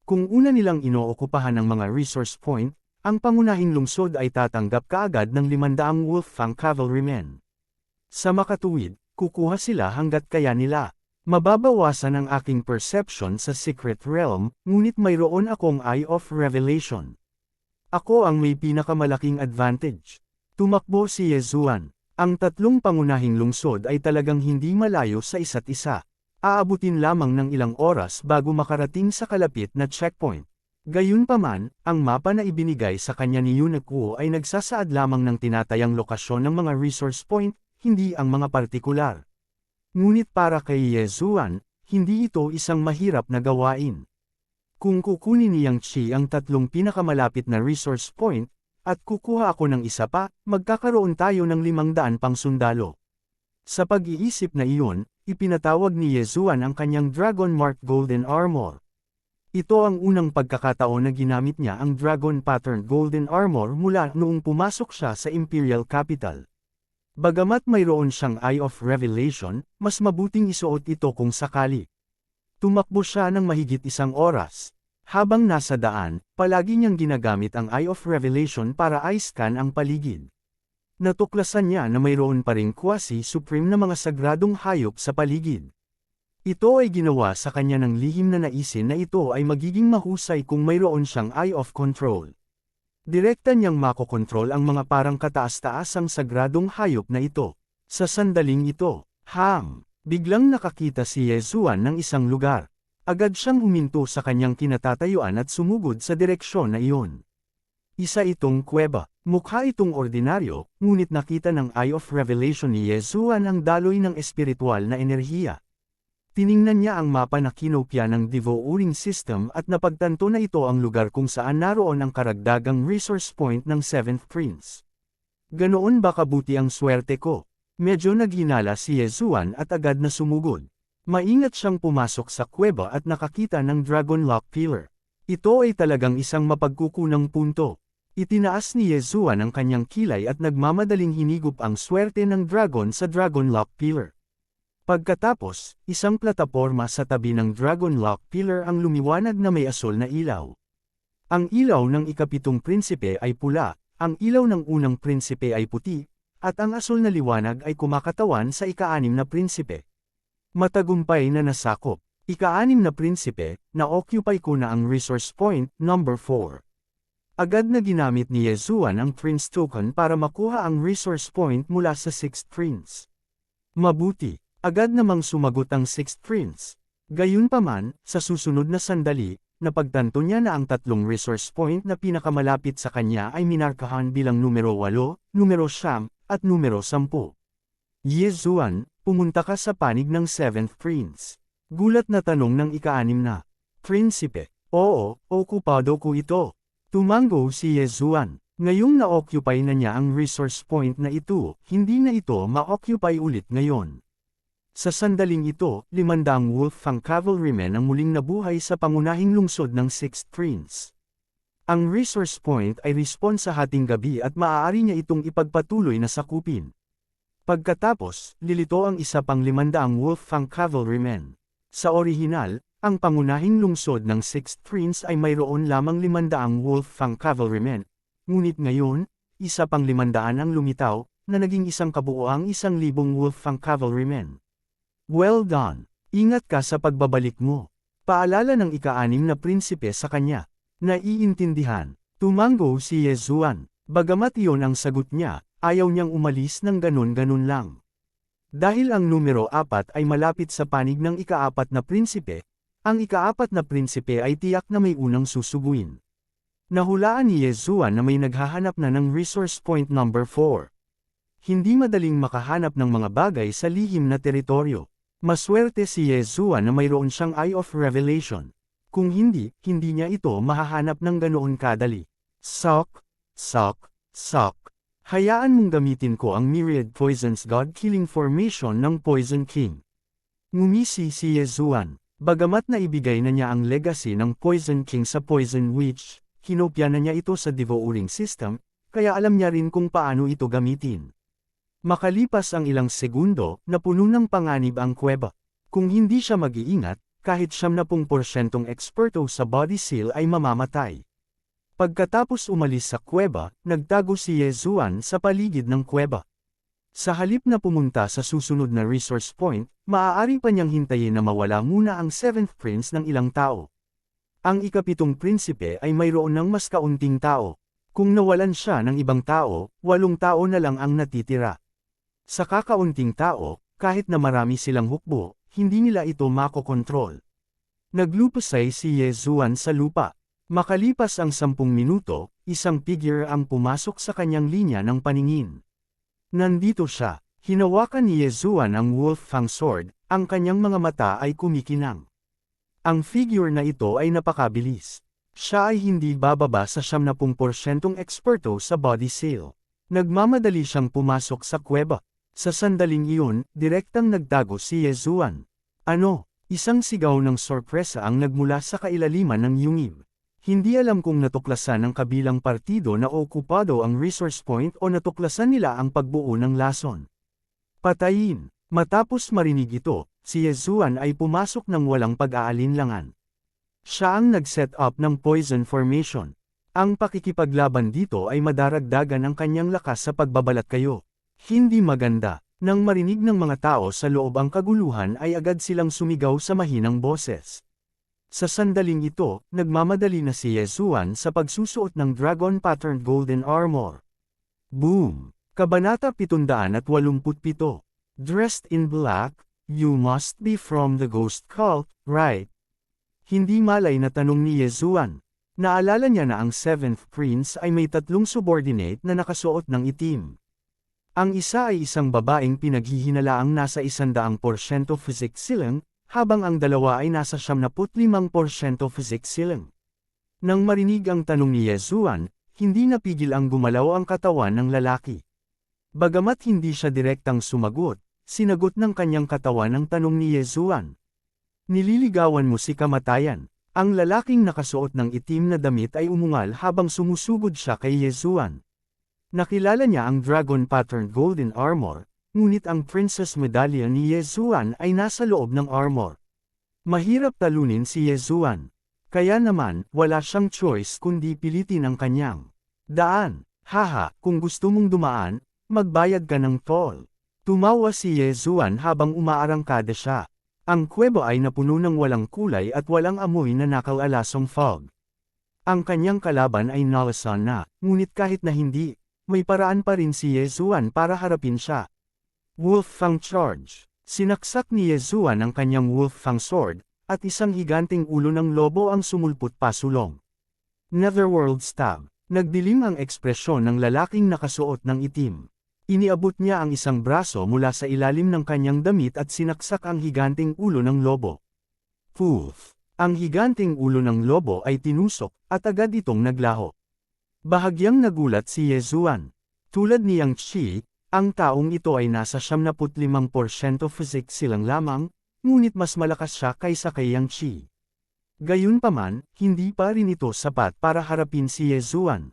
Kung una nilang inookupahan ng mga resource point, ang pangunahing lungsod ay tatanggap kaagad ng 500 Wolffang Cavalrymen. Sa makatuwid, kukuha sila hanggat kaya nila. Mababawasan ang aking perception sa Secret Realm, ngunit mayroon akong Eye of Revelation. Ako ang may pinakamalaking advantage. Tumakbo si Yezuan. Ang tatlong pangunahing lungsod ay talagang hindi malayo sa isa't isa. Aabutin lamang ng ilang oras bago makarating sa kalapit na checkpoint. Gayunpaman, ang mapa na ibinigay sa kanya ni Yuneko ay nagsasaad lamang ng tinatayang lokasyon ng mga resource point, hindi ang mga partikular. Ngunit para kay Yezuan, hindi ito isang mahirap na gawain. Kung kukunin ni Yang Qi ang tatlong pinakamalapit na resource point, at kukuha ako ng isa pa, magkakaroon tayo ng 500 pang sundalo. Sa pag-iisip na iyon, ipinatawag ni Yezuan ang kanyang Dragon Mark Golden Armor. Ito ang unang pagkakataon na ginamit niya ang Dragon Pattern Golden Armor mula noong pumasok siya sa Imperial Capital. Bagamat mayroon siyang Eye of Revelation, mas mabuting isuot ito kung sakali. Tumakbo siya ng mahigit 1 oras. Habang nasa daan, palagi niyang ginagamit ang Eye of Revelation para i-scan ang paligid. Natuklasan niya na mayroon pa ring quasi-supreme na mga sagradong hayop sa paligid. Ito ay ginawa sa kanya ng lihim na naisin na ito ay magiging mahusay kung mayroon siyang Eye of Control. Direkta niyang makokontrol ang mga parang kataas-taasang sagradong hayop na ito. Sa sandaling ito, biglang nakakita si Yezuan ng isang lugar. Agad siyang huminto sa kanyang kinatatayuan at sumugod sa direksyon na iyon. Isa itong kuweba. Mukha itong ordinaryo, ngunit nakita ng Eye of Revelation ni Yezuan ang daloy ng espiritual na enerhiya. Tiningnan niya ang mapa na kinopya ng Devouring System at napagtanto na ito ang lugar kung saan naroon ang karagdagang resource point ng 7th Prince. Ganoon ba kabuti ang swerte ko? Medyo naghinala si Yezuan at agad na sumugod. Maingat siyang pumasok sa kuweba at nakakita ng Dragon Lock Pillar. Ito ay talagang isang mapagkukunang punto. Itinaas ni Yezuan ang kanyang kilay at nagmamadaling hinigup ang swerte ng dragon sa Dragon Lock Pillar. Pagkatapos, isang plataporma sa tabi ng Dragon Lock Pillar ang lumiwanag na may asul na ilaw. Ang ilaw ng ikapitong prinsipe ay pula, ang ilaw ng unang prinsipe ay puti, at ang asul na liwanag ay kumakatawan sa ika-6 na prinsipe. Matagumpay na nasakop. Ika-6 na prinsipe, na-occupy ko na ang resource point, number 4. Agad na ginamit ni Yezuan ang Prince Token para makuha ang resource point mula sa 6th Prince. Mabuti, agad namang sumagot ang 6th Prince. Gayunpaman, sa susunod na sandali, napagtanto niya na ang tatlong resource point na pinakamalapit sa kanya ay minarkahan bilang numero 8, numero 9, at numero 10. Yezuan, pumunta ka sa panig ng 7th Prince. Gulat na tanong ng ika-6 na prinsipe. Oo, okupado ko ito. Tumango si Yezuan. Ngayong na-occupy na niya ang resource point na ito, hindi na ito ma-occupy ulit ngayon. Sa sandaling ito, 500 Wolfang cavalrymen ang muling nabuhay sa pangunahing lungsod ng 6th Prince. Ang resource point ay response sa hating gabi at maaari niya itong ipagpatuloy na sakupin. Pagkatapos, lilito ang isa pang 500 Wolfang cavalrymen. Sa orihinal, ang pangunahing lungsod ng 6th Prince ay mayroon lamang 500 Wolfang cavalrymen, ngunit ngayon, isa pang 500 ang lumitaw, na naging isang kabuoang 1,000 Wolfang cavalrymen. Well done! Ingat ka sa pagbabalik mo. Paalala ng ika-6 na prinsipe sa kanya. Naiintindihan. Tumango si Yezuan. Bagamat iyon ang sagot niya, ayaw niyang umalis ng ganun-ganun lang. Dahil ang numero 4 ay malapit sa panig ng ika-4 na prinsipe, ang ika-4 na prinsipe ay tiyak na may unang susuguin. Nahulaan ni Yezuan na may naghahanap na ng resource point number 4. Hindi madaling makahanap ng mga bagay sa lihim na teritoryo. Maswerte si Yezuan na mayroon siyang Eye of Revelation. Kung hindi niya ito mahahanap ng ganoon kadali. Sok. Hayaan mong gamitin ko ang Myriad Poisons God-killing formation ng Poison King. Ngumisi si Yezuan. Bagamat na ibigay na niya ang legacy ng Poison King sa Poison Witch, kinopya na niya ito sa devouring system, kaya alam niya rin kung paano ito gamitin. Makalipas ang ilang segundo, napuno ng panganib ang kuweba. Kung hindi siya mag-iingat, kahit 70% eksperto sa body seal ay mamamatay. Pagkatapos umalis sa kuweba, nagtago si Yezuan sa paligid ng kuweba. Sa halip na pumunta sa susunod na resource point, maaari pa niyang hintayin na mawala muna ang 7th Prince ng ilang tao. Ang ika-7 prinsipe ay mayroon ng mas kaunting tao. Kung nawalan siya ng ibang tao, 8 tao na lang ang natitira. Sa kakaunting tao, kahit na marami silang hukbo, hindi nila ito makokontrol. Naglupasay si Yezuan sa lupa. Makalipas ang 10 minuto, isang figure ang pumasok sa kanyang linya ng paningin. Nandito siya. Hinawakan ni Yezuan ang Wolfang Sword, ang kanyang mga mata ay kumikinang. Ang figure na ito ay napakabilis. Siya ay hindi bababa sa 70% eksperto sa body seal. Nagmamadali siyang pumasok sa kuweba. Sa sandaling iyon, direktang nagtago si Yezuan. Ano? Isang sigaw ng sorpresa ang nagmula sa kailaliman ng yungib. Hindi alam kung natuklasan ng kabilang partido na okupado ang resource point o natuklasan nila ang pagbuo ng lason. Patayin. Matapos marinig ito, si Yezuan ay pumasok ng walang pag-aalinlangan. Siya ang nag-set up ng poison formation. Ang pakikipaglaban dito ay madaragdagan ang kanyang lakas sa pagbabalat kayo. Hindi maganda. Nang marinig ng mga tao sa loob ang kaguluhan ay agad silang sumigaw sa mahinang boses. Sa sandaling ito, nagmamadali na si Yezuan sa pagsusuot ng dragon-patterned golden armor. Boom! Kabanata 787. Dressed in black, you must be from the ghost cult, right? Hindi malay na tanong ni Yezuan. Naalala niya na ang 7th Prince ay may 3 subordinate na nakasuot ng itim. Ang isa ay isang babaeng pinaghihinalaang nasa 100% physique silang, habang ang dalawa ay nasa 75% physique silang. Nang marinig ang tanong ni Yezuan, hindi napigil ang gumalaw ang katawan ng lalaki. Bagamat hindi siya direktang sumagot, sinagot ng kanyang katawan ang tanong ni Yezuan. Nililigawan mo si kamatayan. Ang lalaking nakasuot ng itim na damit ay umungal habang sumusugod siya kay Yezuan. Nakilala niya ang dragon-patterned golden armor, ngunit ang princess medallion ni Yezuan ay nasa loob ng armor. Mahirap talunin si Yezuan. Kaya naman, wala siyang choice kundi pilitin ang kanyang daan. Haha, kung gusto mong dumaan, magbayad ka ng toll. Tumawa si Yezuan habang umaarangkada siya. Ang kuweba ay napuno ng walang kulay at walang amoy na nakalalasong fog. Ang kanyang kalaban ay nalasan na, ngunit kahit na hindi, may paraan pa rin si Yezuan para harapin siya. Wolfang Charge. Sinaksak ni Yezuan ang kanyang Wolfang Sword, at isang higanting ulo ng lobo ang sumulpot pasulong. Netherworld Stab. Nagdilim ang ekspresyon ng lalaking nakasuot ng itim. Iniabot niya ang isang braso mula sa ilalim ng kanyang damit at sinaksak ang higanteng ulo ng lobo. Poof! Ang higanteng ulo ng lobo ay tinusok, at agad itong naglaho. Bahagyang nagulat si Yezuan. Tulad ni Yang Qi, ang taong ito ay nasa 75% physics silang lamang, ngunit mas malakas siya kaysa kay Yang Qi. Gayunpaman, hindi pa rin ito sapat para harapin si Yezuan.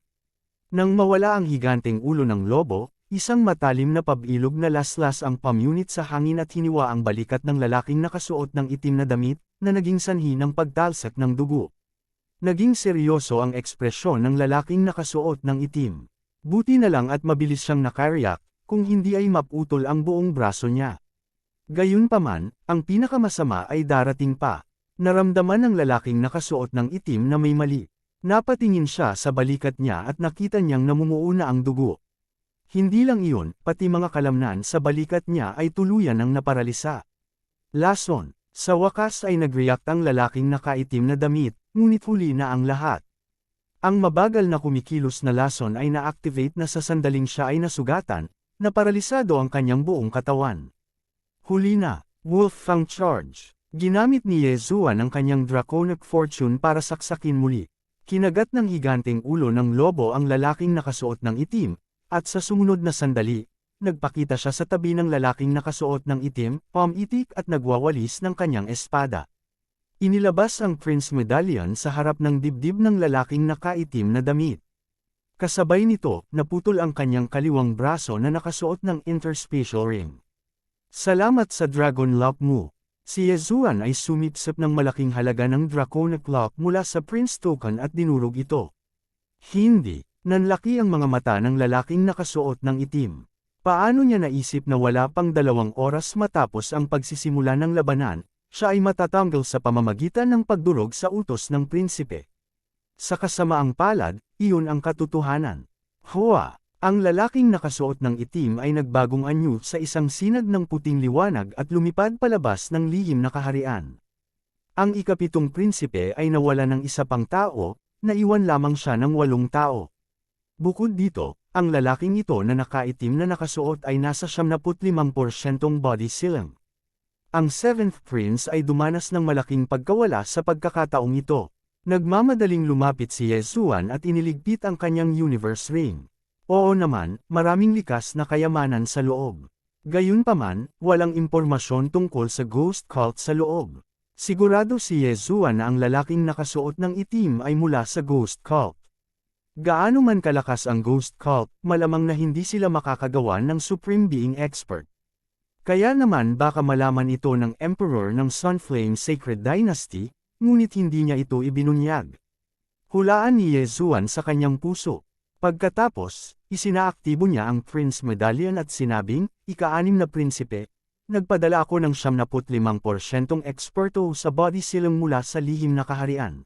Nang mawala ang higanteng ulo ng lobo, isang matalim na pabilog na laslas ang pamunit sa hangin at hiniwa ang balikat ng lalaking nakasuot ng itim na damit, na naging sanhi ng pagtalsak ng dugo. Naging seryoso ang ekspresyon ng lalaking nakasuot ng itim. Buti na lang at mabilis siyang nakariyak, kung hindi ay maputol ang buong braso niya. Gayunpaman, ang pinakamasama ay darating pa. Naramdaman ng lalaking nakasuot ng itim na may mali. Napatingin siya sa balikat niya at nakita niyang namumuo na ang dugo. Hindi lang iyon, pati mga kalamnan sa balikat niya ay tuluyan ng naparalisa. Lason, sa wakas ay nag-react ang lalaking nakaitim na damit, ngunit huli na ang lahat. Ang mabagal na kumikilos na lason ay na-activate na sa sandaling siya ay nasugatan, naparalisado ang kanyang buong katawan. Huli na, Wolf Fang Charge. Ginamit ni Yezuan ang kanyang Draconic Fortune para saksakin muli. Kinagat ng higanteng ulo ng lobo ang lalaking nakasuot ng itim, at sa sumunod na sandali, nagpakita siya sa tabi ng lalaking nakasuot ng itim, pamitik at nagwawalis ng kanyang espada. Inilabas ang Prince Medallion sa harap ng dibdib ng lalaking nakaitim na damit. Kasabay nito, naputol ang kanyang kaliwang braso na nakasuot ng interspatial ring. Salamat sa Dragon Lock mo. Si Yezuan ay sumipsip ng malaking halaga ng Draconic Lock mula sa Prince Token at dinurog ito. Hindi, nanlaki ang mga mata ng lalaking nakasuot ng itim. Paano niya naisip na wala pang 2 oras matapos ang pagsisimula ng labanan, siya ay matatanggal sa pamamagitan ng pagdurog sa utos ng prinsipe. Sa kasamaang palad, iyon ang katotohanan. Hoa! Ang lalaking nakasuot ng itim ay nagbagong anyo sa isang sinag ng puting liwanag at lumipad palabas ng lihim na kaharian. Ang ikapitong prinsipe ay nawala ng isa pang tao, naiwan lamang siya ng 8 tao. Bukod dito, ang lalaking ito na nakaitim na nakasuot ay nasa 75% body silang. Ang 7th Prince ay dumanas ng malaking pagkawala sa pagkakataong ito. Nagmamadaling lumapit si Yezuan at iniligpit ang kanyang universe ring. Oo naman, maraming likas na kayamanan sa loob. Gayunpaman, walang impormasyon tungkol sa ghost cult sa loob. Sigurado si Yezuan na ang lalaking nakasuot ng itim ay mula sa ghost cult. Gaano man kalakas ang ghost cult, malamang na hindi sila makakagawa ng Supreme Being Expert. Kaya naman baka malaman ito ng Emperor ng Sunflame Sacred Dynasty, ngunit hindi niya ito ibinunyag. Hulaan ni Yezuan sa kanyang puso. Pagkatapos, isinaaktibo niya ang Prince Medallion at sinabing, ika-6 na prinsipe, nagpadala ako ng 75% eksperto sa body silang mula sa lihim na kaharian.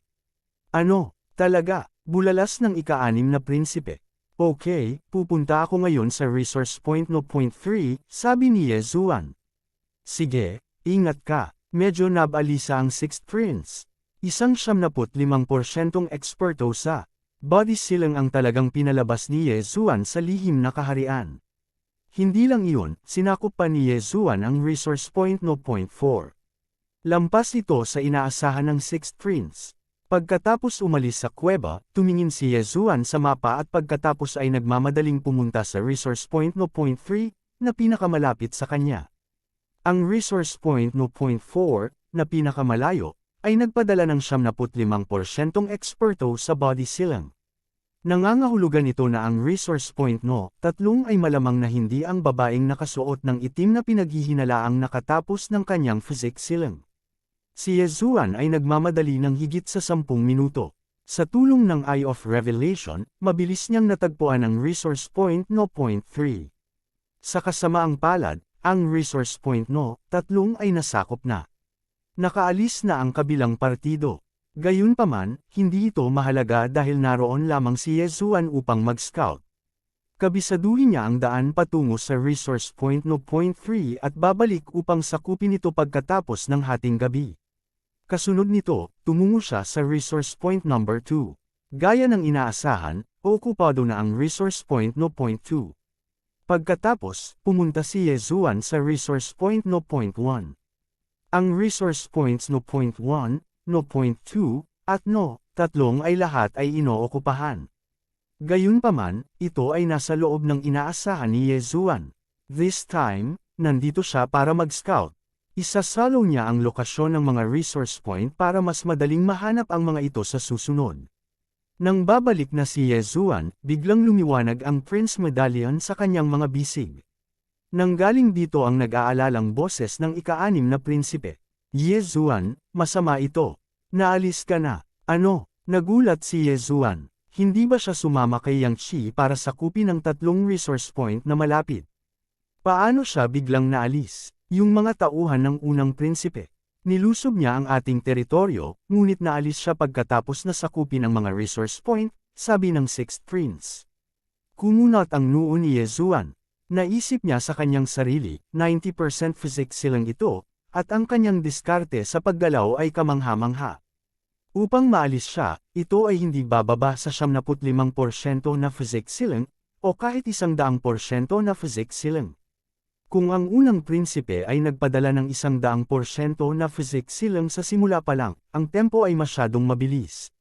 Ano, talaga, bulalas ng ika-6 na prinsipe. Okay, pupunta ako ngayon sa resource point no. 3, sabi ni Yezuan. Sige, ingat ka, medyo nabalisa ang 6th Prince. Isang 75% eksperto sa body silang ang talagang pinalabas ni Yezuan sa lihim na kaharian. Hindi lang iyon, sinakop pa ni Yezuan ang resource point no. 4. Lampas ito sa inaasahan ng 6th Prince. Pagkatapos umalis sa kuweba, tumingin si Yezuan sa mapa at pagkatapos ay nagmamadaling pumunta sa resource point no. 3, na pinakamalapit sa kanya. Ang resource point no. 4, na pinakamalayo, ay nagpadala ng 75% eksperto sa body silang. Nangangahulugan ito na ang resource point no. 3 ay malamang na hindi ang babaeng nakasuot ng itim na pinaghihinalaang nakatapos ng kanyang physics silang. Si Yezuan ay nagmamadali ng higit sa 10 minuto. Sa tulong ng Eye of Revelation, mabilis niyang natagpuan ang resource point no. 3. Sa kasamaang palad, ang resource point no. 3 ay nasakop na. Nakaalis na ang kabilang partido. Gayunpaman, hindi ito mahalaga dahil naroon lamang si Yezuan upang mag-scout. Kabisaduhin niya ang daan patungo sa resource point no. 3 at babalik upang sakupin ito pagkatapos ng hating gabi. Kasunod nito, tumungo siya sa resource point number 2. Gaya ng inaasahan, okupado na ang resource point no. 2. Pagkatapos, pumunta si Yezuan sa resource point no point 1. Ang resource points no point 1, no point 2, at no, tatlong ay lahat ay inookupahan. Gayunpaman, ito ay nasa loob ng inaasahan ni Yezuan. This time, nandito siya para mag-scout. Isasalo niya ang lokasyon ng mga resource point para mas madaling mahanap ang mga ito sa susunod. Nang babalik na si Yezuan, biglang lumiwanag ang Prince Medallion sa kanyang mga bisig. Nanggaling dito ang nag-aalalang boses ng ika-6 na prinsipe. Yezuan, masama ito. Naalis ka na. Ano? Nagulat si Yezuan. Hindi ba siya sumama kay Yang Qi para sakupin ang 3 resource point na malapit? Paano siya biglang naalis? Yung mga tauhan ng unang prinsipe. Nilusob niya ang ating teritoryo, ngunit naalis siya pagkatapos na sakupin ang mga resource point, sabi ng 6th Prince. Kumunot ang noo ni Yezuan. Naisip niya sa kanyang sarili, 90% physics silang ito, at ang kanyang diskarte sa paggalaw ay kamangha-mangha. Upang maalis siya, ito ay hindi bababa sa 75% na physics silang, o kahit 100% na physics silang. Kung ang unang prinsipe ay nagpadala ng 100% na physics silang sa simula pa lang, ang tempo ay masyadong mabilis.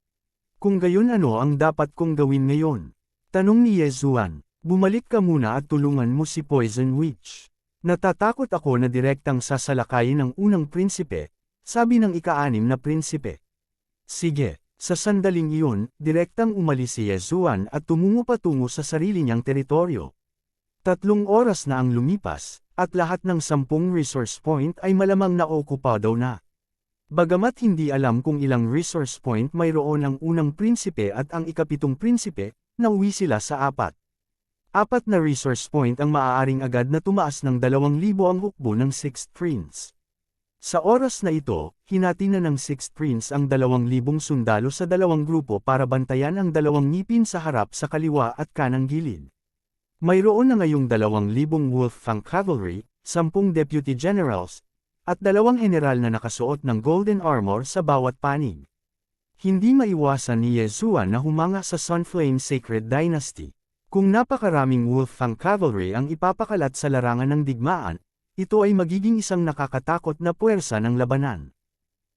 Kung gayon ano ang dapat kong gawin ngayon? Tanong ni Yezuan. Bumalik ka muna at tulungan mo si Poison Witch. Natatakot ako na direktang sasalakayin ng unang prinsipe, sabi ng ika-6 na prinsipe. Sige, sa sandaling iyon, direktang umalis si Yezuan at tumungo patungo sa sarili niyang teritoryo. 3 oras na ang lumipas, at lahat ng 10 resource point ay malamang naokupado na. Bagamat hindi alam kung ilang resource point mayroon ang unang prinsipe at ang ika-7 prinsipe, nauwi sila sa 4. 4 na resource point ang maaaring agad na tumaas ng 2,000 ang hukbo ng 6th Prince. Sa oras na ito, hinati na ng 6th Prince ang 2,000 sundalo sa 2 grupo para bantayan ang 2 ngipin sa harap sa kaliwa at kanang gilid. Mayroon na ngayong 2,000 Wolfang Cavalry, 10 Deputy Generals, at 2 general na nakasuot ng golden armor sa bawat panig. Hindi maiwasan ni Yezuan na humanga sa Sunflame Sacred Dynasty. Kung napakaraming Wolfang Cavalry ang ipapakalat sa larangan ng digmaan, ito ay magiging isang nakakatakot na puwersa ng labanan.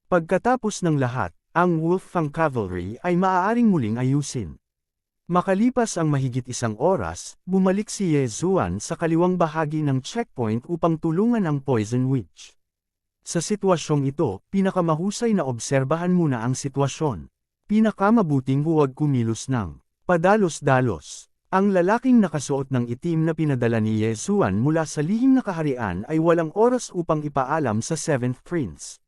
Pagkatapos ng lahat, ang Wolfang Cavalry ay maaaring muling ayusin. Makalipas ang mahigit 1 oras, bumalik si Yezuan sa kaliwang bahagi ng checkpoint upang tulungan ang Poison Witch. Sa sitwasyong ito, pinakamahusay na obserbahan muna ang sitwasyon. Pinakamabuting huwag kumilos ng padalos-dalos. Ang lalaking nakasuot ng itim na pinadala ni Yezuan mula sa lihim na kaharian ay walang oras upang ipaalam sa 7th Prince.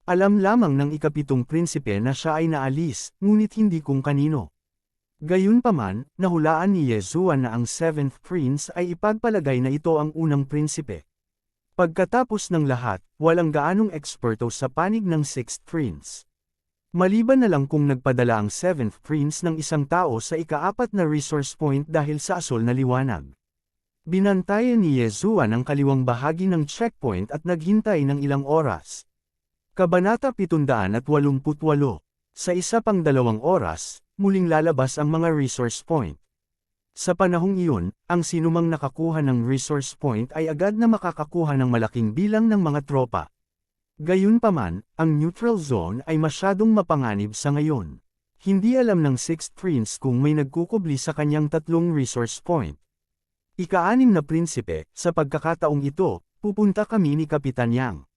Alam lamang ng ika-7 prinsipe na siya ay naalis, ngunit hindi kung kanino. Gayunpaman, nahulaan ni Yezuan na ang 7th Prince ay ipagpalagay na ito ang unang prinsipe. Pagkatapos ng lahat, walang gaanong eksperto sa panig ng 6th Prince. Maliban na lang kung nagpadala ang 7th Prince ng isang tao sa ika-4 na resource point dahil sa asol na liwanag. Binantayan ni Yezuan ang kaliwang bahagi ng checkpoint at naghintay ng ilang oras. Kabanata 788. Sa isa pang 2 oras, muling lalabas ang mga resource point. Sa panahong iyon, ang sinumang nakakuha ng resource point ay agad na makakakuha ng malaking bilang ng mga tropa. Gayunpaman, ang neutral zone ay masyadong mapanganib sa ngayon. Hindi alam ng 6th Prince kung may nagkukubli sa kanyang 3 resource point. Ika-6 na prinsipe, sa pagkakataong ito, pupunta kami ni Kapitan Yang.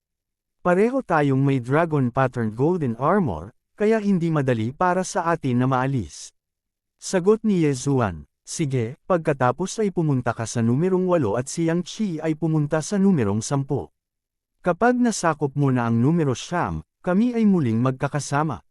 Pareho tayong may dragon patterned golden armor, kaya hindi madali para sa atin na maalis. Sagot ni Yezuan, sige, pagkatapos ay pumunta ka sa numerong 8 at si Yang Qi ay pumunta sa numerong 10. Kapag nasakop mo na ang numero 9, kami ay muling magkakasama.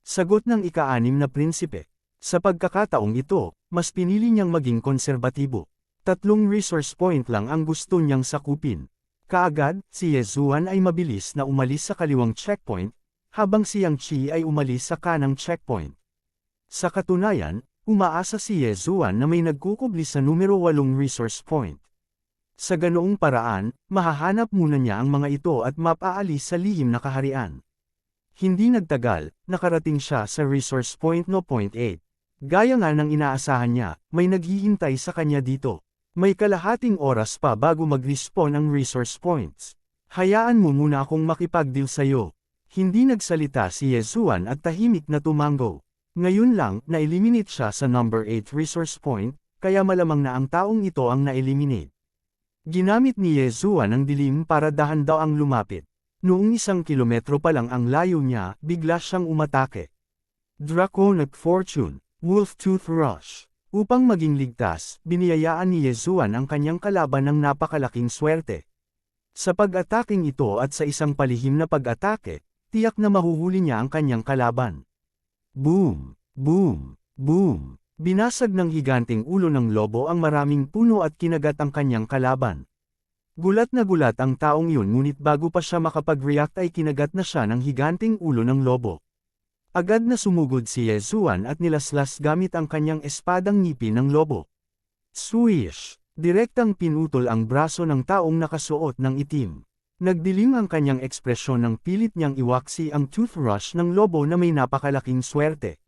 Sagot ng ika-6 na prinsipe. Sa pagkakataong ito, mas pinili niyang maging konserbatibo. 3 resource point lang ang gusto niyang sakupin. Kaagad, si Yezuan ay mabilis na umalis sa kaliwang checkpoint, habang si Yang Qi ay umalis sa kanang checkpoint. Sa katunayan, umaasa si Yezuan na may nagkukubli sa numero 8 resource point. Sa ganoong paraan, mahahanap muna niya ang mga ito at mapaalis sa lihim na kaharian. Hindi nagtagal, nakarating siya sa resource point no. 8. Gaya nga ng inaasahan niya, may naghihintay sa kanya dito. May kalahating oras pa bago mag-respawn ang resource points. Hayaan mo muna akong makipag-deal sa'yo. Hindi nagsalita si Yezuan at tahimik na tumango. Ngayon lang, na-eliminate siya sa number 8 resource point, kaya malamang na ang taong ito ang na-eliminate. Ginamit ni Yezuan ang dilim para dahan-daang lumapit. Noong 1 kilometro pa lang ang layo niya, bigla siyang umatake. Draconic Fortune, Wolf Tooth Rush. Upang maging ligtas, biniyayaan ni Yezuan ang kanyang kalaban ng napakalaking swerte. Sa pag-ataking ito at sa isang palihim na pag-atake, tiyak na mahuhuli niya ang kanyang kalaban. Boom! Boom! Boom! Binasag ng higanting ulo ng lobo ang maraming puno at kinagat ang kanyang kalaban. Gulat na gulat ang taong yun ngunit bago pa siya makapag-react ay kinagat na siya ng higanting ulo ng lobo. Agad na sumugod si Yezuan at nilaslas gamit ang kanyang espadang ngipin ng lobo. Swish! Direktang pinutol ang braso ng taong nakasuot ng itim. Nagdilim ang kanyang ekspresyon ng pilit niyang iwaksi ang toothbrush ng lobo na may napakalaking swerte.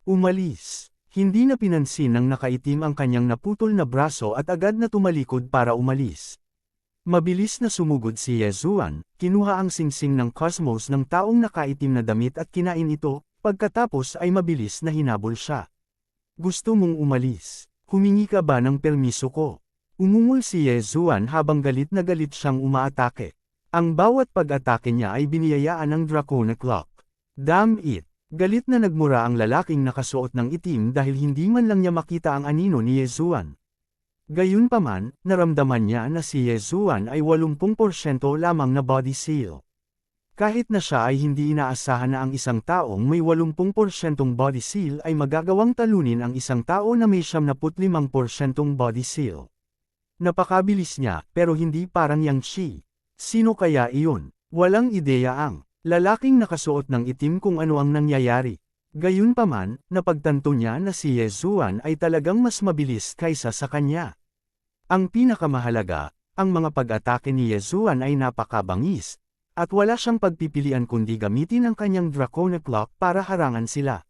Umalis. Hindi na pinansin ng nakaitim ang kanyang naputol na braso at agad na tumalikod para umalis. Mabilis na sumugod si Yezuan, kinuha ang singsing ng cosmos ng taong nakaitim na damit at kinain ito, pagkatapos ay mabilis na hinabol siya. Gusto mong umalis? Humingi ka ba ng permiso ko? Umungol si Yezuan habang galit na galit siyang umaatake. Ang bawat pag-atake niya ay biniyayaan ng Draconic Lock. Damn it! Galit na nagmura ang lalaking nakasuot ng itim dahil hindi man lang niya makita ang anino ni Yezuan. Gayunpaman, naramdaman niya na si Yezuan ay 80% lamang na body seal. Kahit na siya ay hindi inaasahan na ang isang taong may 80% body seal ay magagawang talunin ang isang tao na may 75% body seal. Napakabilis niya, pero hindi parang Yang Shi. Sino kaya iyon? Walang ideya ang lalaking nakasuot ng itim kung ano ang nangyayari. Gayunpaman, napagtanto niya na si Yezuan ay talagang mas mabilis kaysa sa kanya. Ang pinakamahalaga, ang mga pag-atake ni Yezuan ay napakabangis, at wala siyang pagpipilian kundi gamitin ang kanyang Draconic Lock para harangan sila.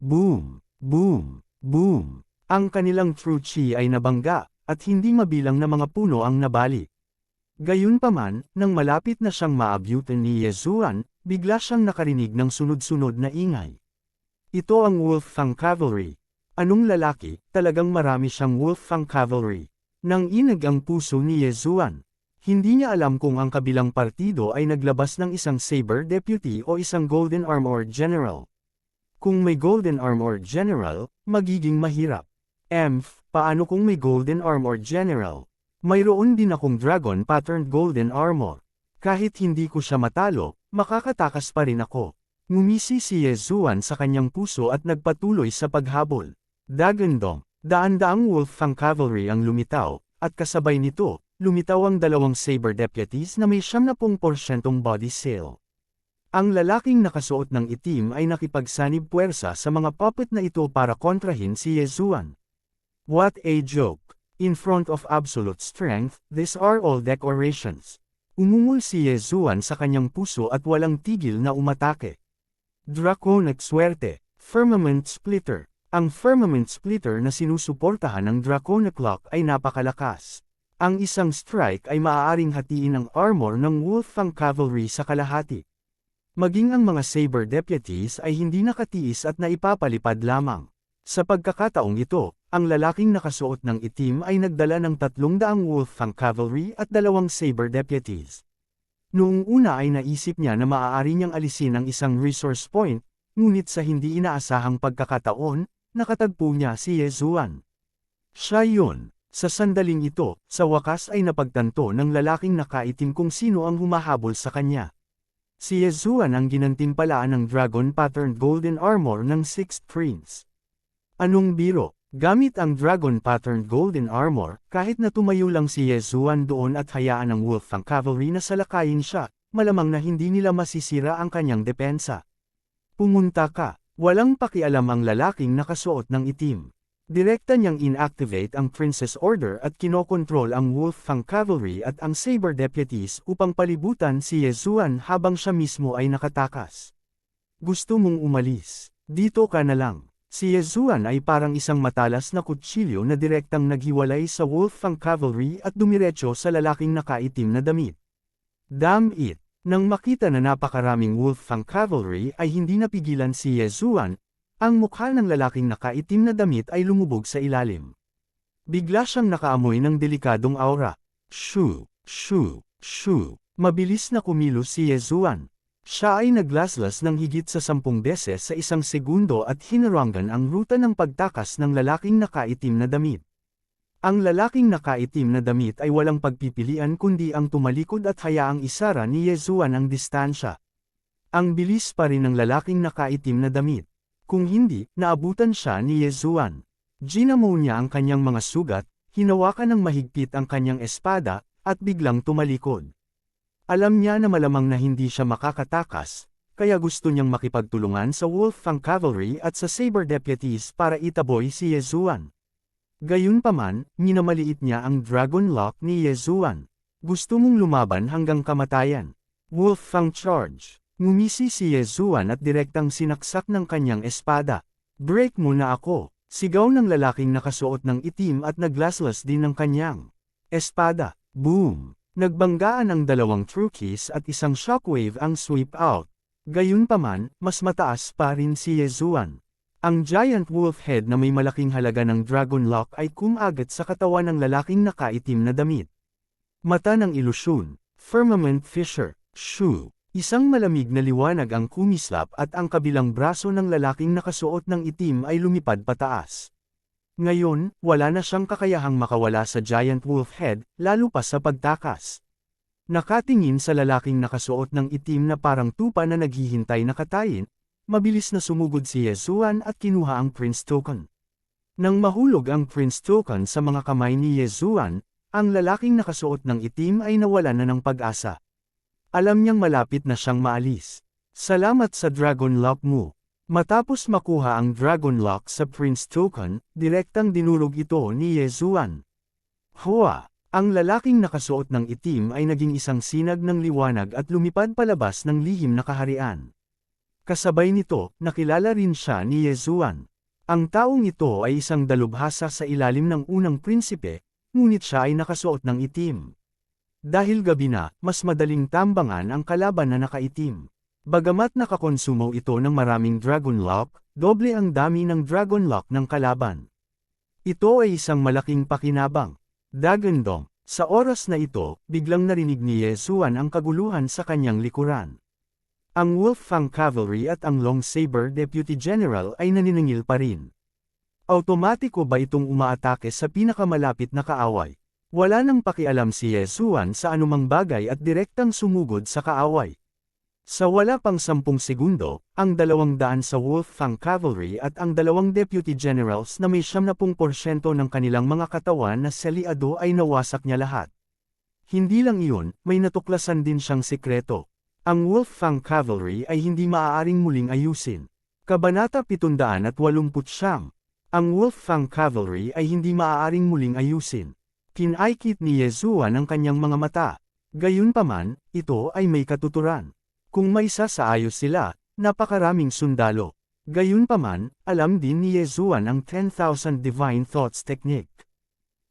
Boom! Boom! Boom! Ang kanilang true chi ay nabangga, at hindi mabilang na mga puno ang nabali. Gayunpaman, nang malapit na siyang maabutan ni Yezuan, bigla siyang nakarinig ng sunod-sunod na ingay. Ito ang Wolffang Cavalry. Anong lalaki, talagang marami siyang Wolffang Cavalry. Nang inag ang puso ni Yezuan. Hindi niya alam kung ang kabilang partido ay naglabas ng isang Saber Deputy o isang Golden Armored General. Kung may Golden Armored General, magiging mahirap. Paano kung may Golden Armored General? Mayroon din akong Dragon Patterned Golden Armor. Kahit hindi ko siya matalo, makakatakas pa rin ako. Ngumisi si Yezuan sa kanyang puso at nagpatuloy sa paghabol. Dagandong, daan-daang Wolffang Cavalry ang lumitaw, at kasabay nito, lumitaw ang dalawang Saber Deputies na may 70% body seal. Ang lalaking nakasuot ng itim ay nakipagsanib puwersa sa mga puppet na ito para kontrahin si Yezuan. What a joke! In front of absolute strength, these are all decorations. Umungol si Yezuan sa kanyang puso at walang tigil na umatake. Draconic Swerte, Firmament Splitter. Ang Firmament Splitter na sinusuportahan ng Draconic Lock ay napakalakas. Ang isang strike ay maaaring hatiin ang armor ng Wolffang Cavalry sa kalahati. Maging ang mga Saber Deputies ay hindi nakatiis at naipapalipad lamang. Sa pagkakataong ito, ang lalaking nakasuot ng itim ay nagdala ng 300 Wolffang Cavalry at 2 Saber Deputies. Noong una ay naisip niya na maaari niyang alisin ang isang resource point, ngunit sa hindi inaasahang pagkakataon, nakatagpo niya si Yezuan. Siya yun. Sa sandaling ito, sa wakas ay napagtanto ng lalaking nakaitim kung sino ang humahabol sa kanya. Si Yezuan ang ginantimpalaan ng Dragon Patterned Golden Armor ng 6th Prince. Anong biro? Gamit ang Dragon Patterned Golden Armor, kahit na tumayo lang si Yezuan doon at hayaan ng Wolffang Cavalry na salakayin siya, malamang na hindi nila masisira ang kanyang depensa. Pumunta ka. Walang pakialam ang lalaking nakasuot ng itim. Direkta niyang inactivate ang Princess Order at kinokontrol ang Wolffang Cavalry at ang Saber Deputies upang palibutan si Yezuan habang siya mismo ay nakatakas. Gusto mong umalis? Dito ka na lang. Si Yezuan ay parang isang matalas na kutsilyo na direktang naghiwalay sa Wolfang Cavalry at dumiretso sa lalaking nakaitim na damit. Damn it! Nang makita na napakaraming Wolfang Cavalry ay hindi napigilan si Yezuan, ang mukha ng lalaking nakaitim na damit ay lumubog sa ilalim. Bigla siyang nakaamoy ng delikadong aura. Shoo! Shoo! Shoo! Mabilis na kumilos si Yezuan. Siya ay naglaslas ng higit sa 10 beses sa isang segundo at hinarangan ang ruta ng pagtakas ng lalaking nakaitim na damit. Ang lalaking nakaitim na damit ay walang pagpipilian kundi ang tumalikod at hayaang isara ni Yezuan ang distansya. Ang bilis pa rin ng lalaking nakaitim na damit. Kung hindi, naabutan siya ni Yezuan. Ginamo niya ang kanyang mga sugat, hinawakan ng mahigpit ang kanyang espada, at biglang tumalikod. Alam niya na malamang na hindi siya makakatakas, kaya gusto niyang makipagtulungan sa Wolfang Cavalry at sa Saber Deputies para itaboy si Yezuan. Gayunpaman, minamaliit niya ang Dragon Lock ni Yezuan. Gusto mong lumaban hanggang kamatayan. Wolfang Charge. Ngumisi si Yezuan at direktang sinaksak ng kanyang espada. Break mo na ako, sigaw ng lalaking nakasuot ng itim at naglaslas din ng kanyang espada. Boom! Nagbanggaan ang dalawang trukies at isang shockwave ang sweep out. Gayunpaman, mas mataas pa rin si Yezuan. Ang giant wolf head na may malaking halaga ng Dragon Lock ay kumagat sa katawan ng lalaking nakaitim na damit. Mata ng ilusyon. Firmament Fissure. Shoo! Isang malamig na liwanag ang kumislap at ang kabilang braso ng lalaking nakasuot ng itim ay lumipad pataas. Ngayon, wala na siyang kakayahang makawala sa giant wolf head, lalo pa sa pagtakas. Nakatingin sa lalaking nakasuot ng itim na parang tupa na naghihintay na katayin, mabilis na sumugod si Yezuan at kinuha ang Prince Token. Nang mahulog ang Prince Token sa mga kamay ni Yezuan, ang lalaking nakasuot ng itim ay nawalan na ng pag-asa. Alam niyang malapit na siyang maalis. Salamat sa Dragon Lock mo. Matapos makuha ang Dragon Lock sa Prince Token, direktang dinurog ito ni Yezuan. Hua! Ang lalaking nakasuot ng itim ay naging isang sinag ng liwanag at lumipad palabas ng lihim na kaharian. Kasabay nito, nakilala rin siya ni Yezuan. Ang taong ito ay isang dalubhasa sa ilalim ng unang prinsipe, ngunit siya ay nakasuot ng itim. Dahil gabi na, mas madaling tambangan ang kalaban na nakaitim. Bagamat nakakonsumo ito ng maraming Dragon Lock, doble ang dami ng Dragon Lock ng kalaban. Ito ay isang malaking pakinabang. Dagandong, sa oras na ito, biglang narinig ni Yezuan ang kaguluhan sa kanyang likuran. Ang Wolfang Cavalry at ang Long Saber Deputy General ay naniningil pa rin. Automatiko ba itong umaatake sa pinakamalapit na kaaway? Wala nang pakialam si Yezuan sa anumang bagay at direktang sumugod sa kaaway. Sa wala pang 10 segundo, ang 200 sa Wolfang Cavalry at ang 2 Deputy Generals na may 70% ng kanilang mga katawan na seliado ay nawasak niya lahat. Hindi lang iyon, may natuklasan din siyang sikreto. Ang Wolfang Cavalry ay hindi maaaring muling ayusin. Kabanata 789. Ang Wolfang Cavalry ay hindi maaaring muling ayusin. Kinaikit ni Yezuan ang kanyang mga mata. Gayunpaman, ito ay may katuturan. Kung may sasaayos sila, napakaraming sundalo. Gayunpaman, alam din ni Yezuan ang 10,000 Divine Thoughts Technique.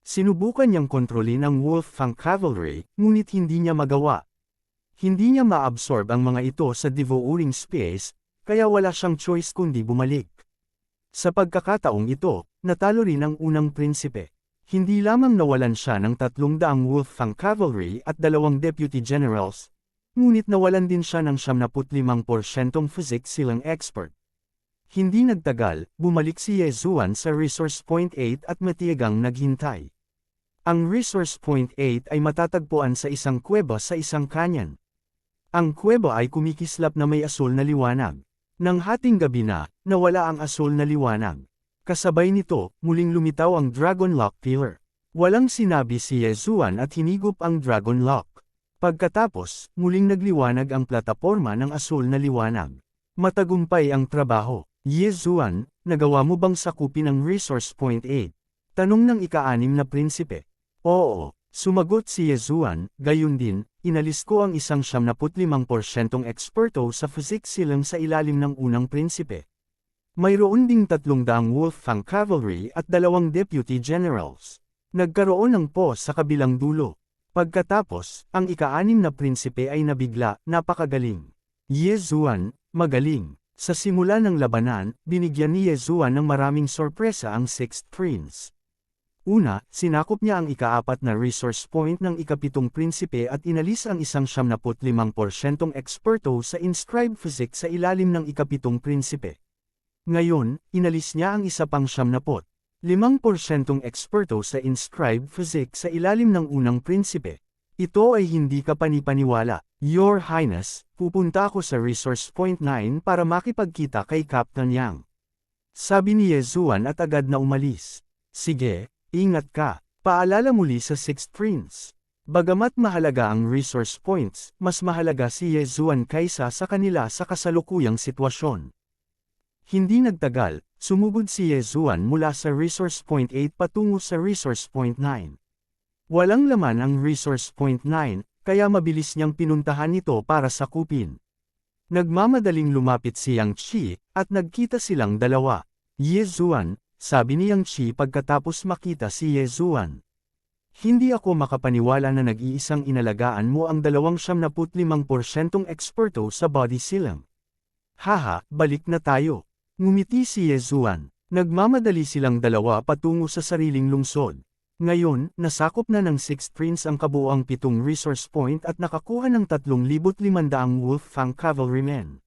Sinubukan niyang kontrolin ang Wolfang Cavalry, ngunit hindi niya magawa. Hindi niya maabsorb ang mga ito sa devouring space, kaya wala siyang choice kundi bumalik. Sa pagkakataong ito, natalo rin ang unang prinsipe. Hindi lamang nawalan siya ng 300 Wolfang Cavalry at 2 Deputy Generals, ngunit nawalan din siya ng 75% physics silang expert. Hindi nagtagal, bumalik si Yezuan sa Resource Point 8 at matiyagang naghintay. Ang Resource Point 8 ay matatagpuan sa isang kuweba sa isang canyon. Ang kuweba ay kumikislap na may asul na liwanag. Nang hating gabi na, nawala ang asul na liwanag. Kasabay nito, muling lumitaw ang Dragon Lock Pillar. Walang sinabi si Yezuan at hinigop ang Dragon Lock. Pagkatapos, muling nagliwanag ang plataporma ng asul na liwanag. Matagumpay ang trabaho. Yezuan, nagawa mo bang sakupin ang Resource Point 8? Tanong ng ika-6 na prinsipe. Oo, sumagot si Yezuan, gayon din, inalis ko ang isang 75% eksperto sa physics silang sa ilalim ng unang prinsipe. Mayroon ding 300 Wolfang Cavalry at 2 Deputy Generals. Nagkaroon ng pause sa kabilang dulo. Pagkatapos, ang ika-6 na prinsipe ay nabigla, napakagaling. Ye Zuan, magaling. Sa simula ng labanan, binigyan ni Ye Zuan ng maraming sorpresa ang 6th Prince. Una, sinakop niya ang ika-4 na resource point ng ika-7 prinsipe at inalis ang 75% eksperto sa inscribed physics sa ilalim ng ika-7 prinsipe. Ngayon, inalis niya ang isa pang 75% eksperto sa inscribed physics sa ilalim ng unang prinsipe. Ito ay hindi ka panipaniwala. Your Highness, pupunta ako sa resource point 9 para makipagkita kay Captain Yang. Sabi ni Ye Zuan at agad na umalis. Sige, ingat ka. Paalala muli sa 6th Prince. Bagamat mahalaga ang resource points, mas mahalaga si Ye Zuan kaysa sa kanila sa kasalukuyang sitwasyon. Hindi nagtagal, sumugod si Ye Zuan mula sa Resource Point 8 patungo sa Resource Point 9. Walang laman ang Resource Point 9, kaya mabilis niyang pinuntahan ito para sakupin. Nagmamadaling lumapit si Yang Qi, at nagkita silang dalawa. Ye Zuan, sabi ni Yang Qi pagkatapos makita si Ye Zuan. Hindi ako makapaniwala na nag-iisang inalagaan mo ang 75% eksperto sa body sealing. Haha, balik na tayo. Ngumiti si Ye Zuan. Nagmamadali silang dalawa patungo sa sariling lungsod. Ngayon, nasakop na ng 6th Prince ang kabuuang 7 resource point at nakakuha ng 3,500 Wolfang Cavalrymen.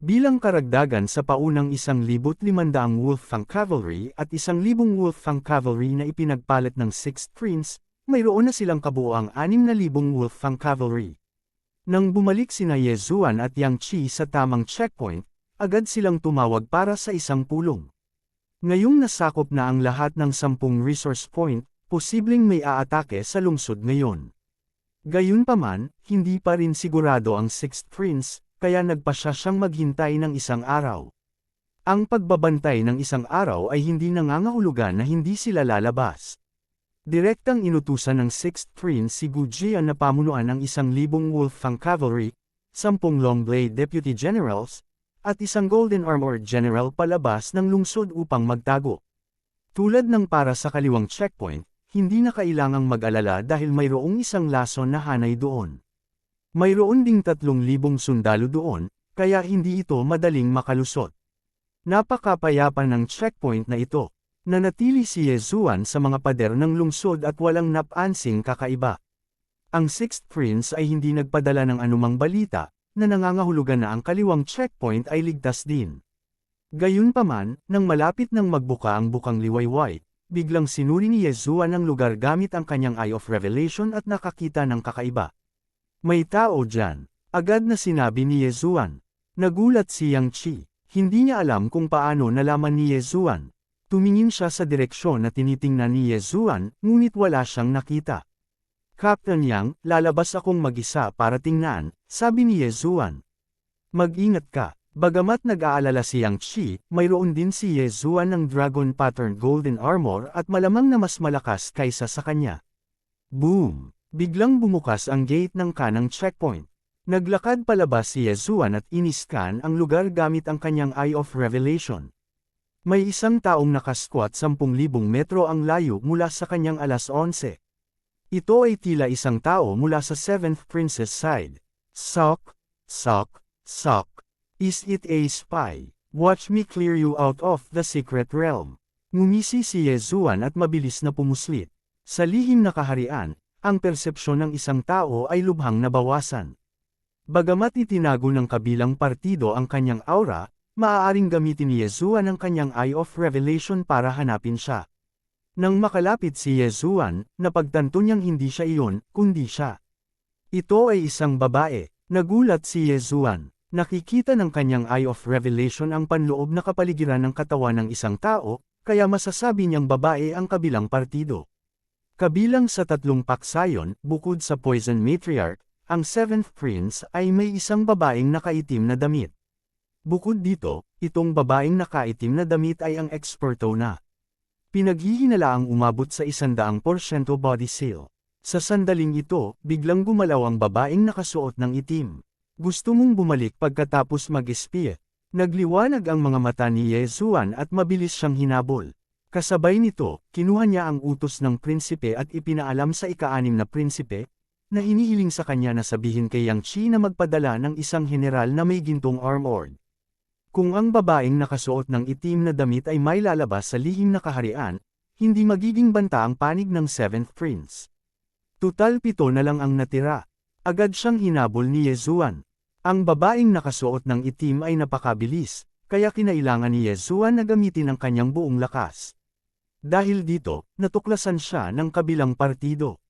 Bilang karagdagan sa paunang 1,500 Wolfang Cavalry at 1,000 Wolfang Cavalry na ipinagpalit ng 6th Prince, mayroon na silang kabuuang 6,000 Wolfang Cavalry. Nang bumalik sina Ye Zuan at Yang Qi sa tamang checkpoint, agad silang tumawag para sa isang pulong. Ngayong nasakop na ang lahat ng 10 resource point, posibleng may aatake sa lungsod ngayon. Gayunpaman, hindi pa rin sigurado ang 6th Prince, kaya nagpasya siyang maghintay ng isang araw. Ang pagbabantay ng isang araw ay hindi nangangahulugan na hindi sila lalabas. Direktang inutusan ng 6th Prince si Gu Jian na pamunuan ng 1,000 Wolfang Cavalry, 10 Longblade Deputy Generals, at 1 Golden Armored General palabas ng lungsod upang magtago. Tulad ng para sa kaliwang checkpoint, hindi na kailangang mag-alala dahil mayroong isang lason na hanay doon. Mayroon ding 3,000 sundalo doon, kaya hindi ito madaling makalusot. Napakapayapa ng checkpoint na ito. Nanatili si Ye Zuan sa mga pader ng lungsod at walang napansing kakaiba. Ang 6th Prince ay hindi nagpadala ng anumang balita, na nangangahulugan na ang kaliwang checkpoint ay ligtas din. Gayunpaman, nang malapit nang magbuka ang bukang liwayway, biglang sinuri ni Ye Zuan ang lugar gamit ang kanyang Eye of Revelation at nakakita ng kakaiba. May tao dyan. Agad na sinabi ni Ye Zuan. Nagulat si Yang Qi. Hindi niya alam kung paano nalaman ni Ye Zuan. Tumingin siya sa direksyon na tinitingnan ni Ye Zuan, ngunit wala siyang nakita. Captain Yang, lalabas akong mag-isa para tingnan, sabi ni Ye Zuan. Mag-ingat ka. Bagamat nag-aalala si Yang Qi, mayroon din si Ye Zuan ng Dragon Pattern Golden Armor at malamang na mas malakas kaysa sa kanya. Boom! Biglang bumukas ang gate ng kanang checkpoint. Naglakad palabas si Ye Zuan at iniskan ang lugar gamit ang kanyang Eye of Revelation. May isang taong nakasquat 10,000 metro ang layo mula sa kanyang alas 11. Ito ay tila isang tao mula sa 7th Prince's side. Sok, sok, sok. Is it a spy? Watch me clear you out of the secret realm. Ngumisi si Ye Zuan at mabilis na pumuslit. Sa lihim na kaharian, ang persepsyon ng isang tao ay lubhang nabawasan. Bagamat itinago ng kabilang partido ang kanyang aura, maaaring gamitin ni Ye Zuan ang kanyang Eye of Revelation para hanapin siya. Nang makalapit si Ye Zuan, napagtanto niyang hindi siya iyon, kundi siya. Ito ay isang babae. Nagulat si Ye Zuan. Nakikita ng kanyang Eye of Revelation ang panloob na kapaligiran ng katawan ng isang tao, kaya masasabi niyang babae ang kabilang partido. Kabilang sa 3 paksayon, bukod sa Poison Matriarch, ang 7th Prince ay may isang babaeng nakaitim na damit. Bukod dito, itong babaeng nakaitim na damit ay ang eksperto na. Pinaghihinalaang umabot sa 100% body seal. Sa sandaling ito, biglang gumalaw ang babaeng nakasuot ng itim. Gusto mong bumalik pagkatapos mag-espie? Nagliwanag ang mga mata ni Yezuan at mabilis siyang hinabol. Kasabay nito, kinuha niya ang utos ng prinsipe at ipinaalam sa ika-6 na prinsipe, na hinihiling sa kanya na sabihin kay Yang Qi na magpadala ng isang general na may gintong armored. Kung ang babaeng nakasuot ng itim na damit ay may lalabas sa lihim na kaharian, hindi magiging banta ang panig ng 7th prince. Tutal 7 na lang ang natira. Agad siyang hinabol ni Yezuan. Ang babaeng nakasuot ng itim ay napakabilis, kaya kinailangan ni Yezuan na gamitin ang kanyang buong lakas. Dahil dito, natuklasan siya ng kabilang partido.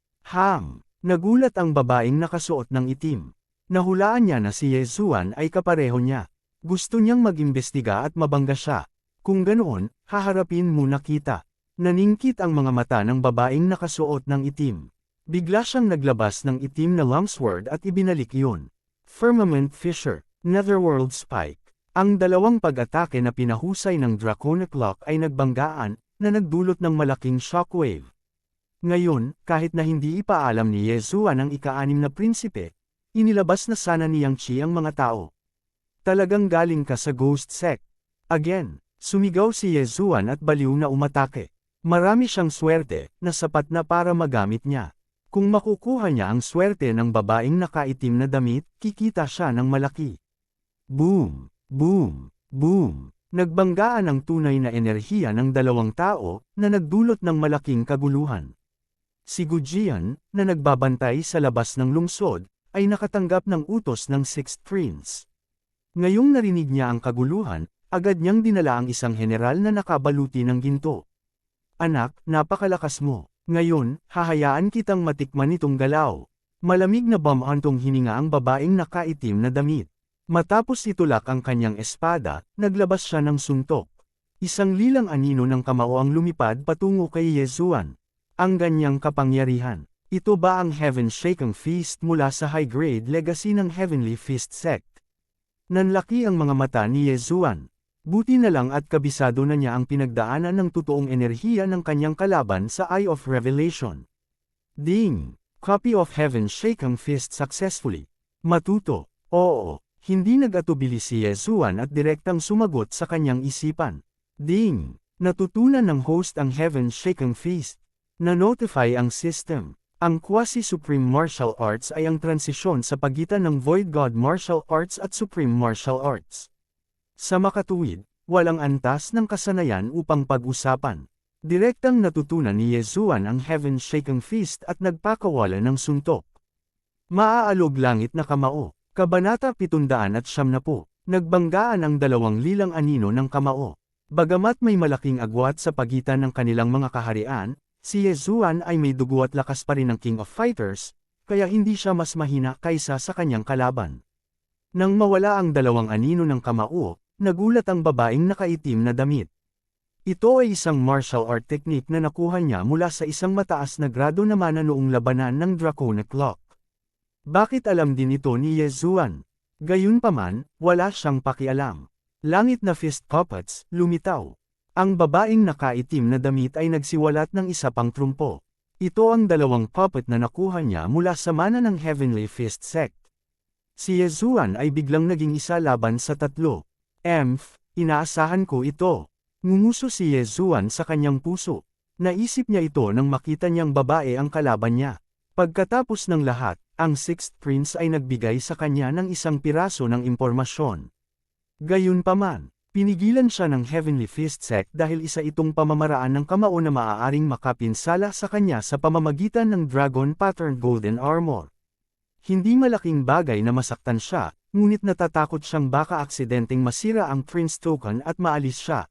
Nagulat ang babaeng nakasuot ng itim. Nahulaan niya na si Yezuan ay kapareho niya. Gusto niyang mag-imbestiga at mabangga siya. Kung ganoon, haharapin muna kita. Naningkit ang mga mata ng babaeng nakasuot ng itim. Bigla siyang naglabas ng itim na longsword at ibinalik iyon. Firmament Fissure, Netherworld Spike. Ang dalawang pag-atake na pinahusay ng Draconic Lock ay nagbanggaan, na nagdulot ng malaking shockwave. Ngayon, kahit na hindi ipaalam ni Yezuan ang ika-6 na prinsipe, inilabas na sana ni Yang Qi ang mga tao. Talagang galing ka sa ghost sect. Again, sumigaw si Yezuan at baliw na umatake. Marami siyang swerte, na sapat na para magamit niya. Kung makukuha niya ang swerte ng babaeng nakaitim na damit, kikita siya ng malaki. Boom! Boom! Boom! Nagbanggaan ang tunay na enerhiya ng dalawang tao, na nagdulot ng malaking kaguluhan. Si Gujian, na nagbabantay sa labas ng lungsod, ay nakatanggap ng utos ng 6th prince. Ngayong narinig niya ang kaguluhan, agad niyang dinala ang isang general na nakabaluti ng ginto. Anak, napakalakas mo. Ngayon, hahayaan kitang matikman itong galaw. Malamig na bamhantong hininga ang babaeng nakaitim na damit. Matapos itulak ang kanyang espada, naglabas siya ng suntok. Isang lilang anino ng kamao ang lumipad patungo kay Yezuan. Ang ganyang kapangyarihan. Ito ba ang Heaven Shaking Fist mula sa high-grade legacy ng Heavenly Fist sect? Nanlaki ang mga mata ni Yezuan. Buti na lang at kabisado na niya ang pinagdaanan ng totoong enerhiya ng kanyang kalaban sa Eye of Revelation. Ding! Copy of Heaven Shaking Fist successfully. Matuto. Oo. Hindi nag-atubili si Yezuan at direktang sumagot sa kanyang isipan. Ding! Natutunan ng host ang Heaven Shaking Fist. Na-notify ang system. Ang Quasi-Supreme Martial Arts ay ang transisyon sa pagitan ng Void God Martial Arts at Supreme Martial Arts. Sa makatuwid, walang antas ng kasanayan upang pag-usapan. Direktang natutunan ni Yezuan ang Heaven Shaking Fist at nagpakawala ng suntok. Maaalog langit na kamao. Kabanata 770. Nagbanggaan ang dalawang lilang anino ng kamao. Bagamat may malaking agwat sa pagitan ng kanilang mga kaharian, si Yezuan ay may dugo at lakas pa rin ng King of Fighters, kaya hindi siya mas mahina kaysa sa kanyang kalaban. Nang mawala ang dalawang anino ng kamao, nagulat ang babaeng nakaitim na damit. Ito ay isang martial art technique na nakuha niya mula sa isang mataas na grado na mana noong labanan ng Draconic Lock. Bakit alam din ito ni Yezuan? Gayunpaman, wala siyang pakialam. Langit na fist puppets, lumitaw. Ang babaeng nakaitim na damit ay nagsiwalat ng isa pang trumpo. Ito ang dalawang puppet na nakuha niya mula sa mana ng Heavenly Fist sect. Si Yezuan ay biglang naging isa laban sa 3. Inaasahan ko ito. Ngumuso si Yezuan sa kanyang puso. Naisip niya ito nang makita niyang babae ang kalaban niya. Pagkatapos ng lahat, ang 6th prince ay nagbigay sa kanya ng isang piraso ng impormasyon. Gayunpaman, pinigilan siya ng Heavenly Fist sect dahil isa itong pamamaraan ng kamao na maaaring makapinsala sa kanya sa pamamagitan ng Dragon Pattern Golden Armor. Hindi malaking bagay na masaktan siya, ngunit natatakot siyang baka aksidenteng masira ang Prince Token at maalis siya.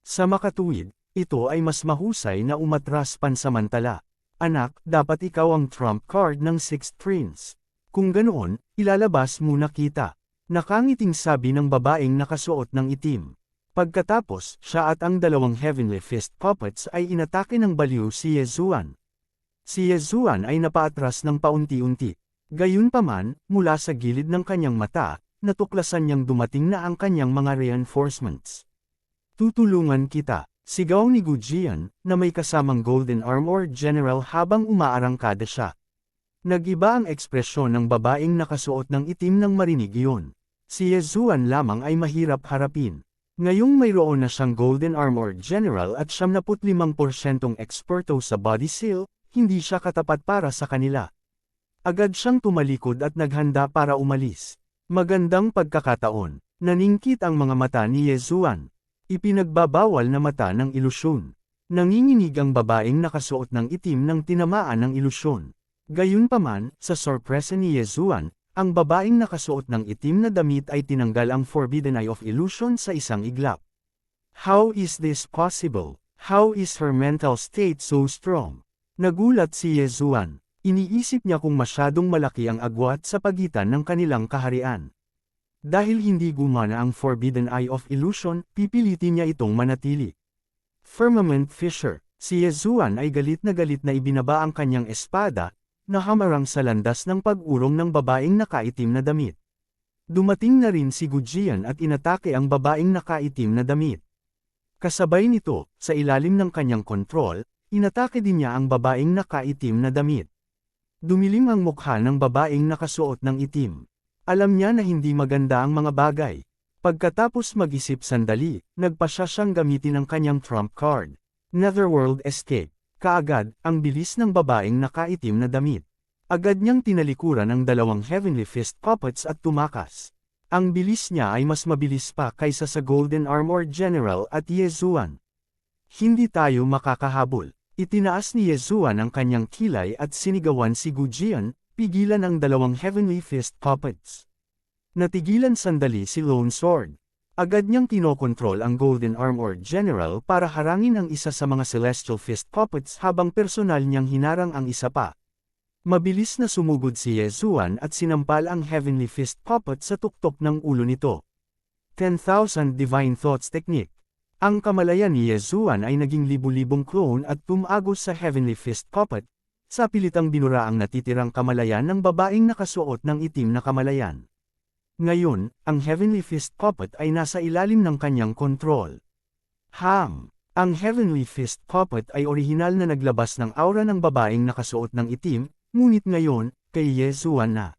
Sa makatuwid, ito ay mas mahusay na umatras pansamantala. Anak, dapat ikaw ang trump card ng 6th prince. Kung ganoon, ilalabas muna kita. Nakangiting sabi ng babaeng nakasuot ng itim. Pagkatapos, siya at ang dalawang Heavenly Fist puppets ay inatake ng baliw si Yezuan. Si Yezuan ay napaatras ng paunti-unti. Gayunpaman, mula sa gilid ng kanyang mata, natuklasan niyang dumating na ang kanyang mga reinforcements. Tutulungan kita. Sigaw ni Gujian, na may kasamang Golden Armor General habang umaarangkada siya. Nag-iba ang ekspresyon ng babaeng nakasuot ng itim nang marinig iyon. Si Yezuan lamang ay mahirap harapin. Ngayong mayroon na siyang Golden Armor General at 75% eksperto sa body seal, hindi siya katapat para sa kanila. Agad siyang tumalikod at naghanda para umalis. Magandang pagkakataon. Naningkit ang mga mata ni Yezuan. Ipinagbabawal na mata ng ilusyon. Nanginginig ang babaeng nakasuot ng itim ng tinamaan ng ilusyon. Gayunpaman, sa sorpresa ni Yezuan, ang babaeng nakasuot ng itim na damit ay tinanggal ang Forbidden Eye of Illusion sa isang iglap. How is this possible? How is her mental state so strong? Nagulat si Yezuan. Iniisip niya kung masyadong malaki ang agwat sa pagitan ng kanilang kaharian. Dahil hindi gumana ang Forbidden Eye of Illusion, pipilitin niya itong manatili. Firmament Fisher, si Yezuan ay galit na ibinaba ang kanyang espada, na hamarang sa landas ng pag-urong ng babaeng nakaitim na damit. Dumating na rin si Gujian at inatake ang babaeng nakaitim na damit. Kasabay nito, sa ilalim ng kanyang kontrol, inatake din niya ang babaeng nakaitim na damit. Dumilim ang mukha ng babaeng nakasuot ng itim. Alam niya na hindi maganda ang mga bagay. Pagkatapos mag-isip sandali, nagpasya siyang gamitin ang kanyang trump card. Netherworld Escape. Kaagad, ang bilis ng babaeng nakaitim na damit. Agad niyang tinalikuran ang dalawang Heavenly Fist puppets at tumakas. Ang bilis niya ay mas mabilis pa kaysa sa Golden Armor General at Yezuan. Hindi tayo makakahabol. Itinaas ni Yezuan ang kanyang kilay at sinigawan si Gujian, pigilan ang dalawang Heavenly Fist puppets. Natigilan sandali si Lone Sword. Agad niyang kinokontrol ang Golden Armor General para harangin ang isa sa mga Celestial Fist puppets habang personal niyang hinarang ang isa pa. Mabilis na sumugod si Yezuan at sinampal ang Heavenly Fist puppet sa tuktok ng ulo nito. 10,000 Divine Thoughts Technique. Ang kamalayan ni Yezuan ay naging libu-libong clone at tumagos sa Heavenly Fist puppet, sa pilitang binura ang natitirang kamalayan ng babaeng nakasuot ng itim na kamalayan. Ngayon, ang Heavenly Fist puppet ay nasa ilalim ng kanyang kontrol. Ang Heavenly Fist puppet ay orihinal na naglabas ng aura ng babaeng nakasuot ng itim, ngunit ngayon, kay Yezuan na.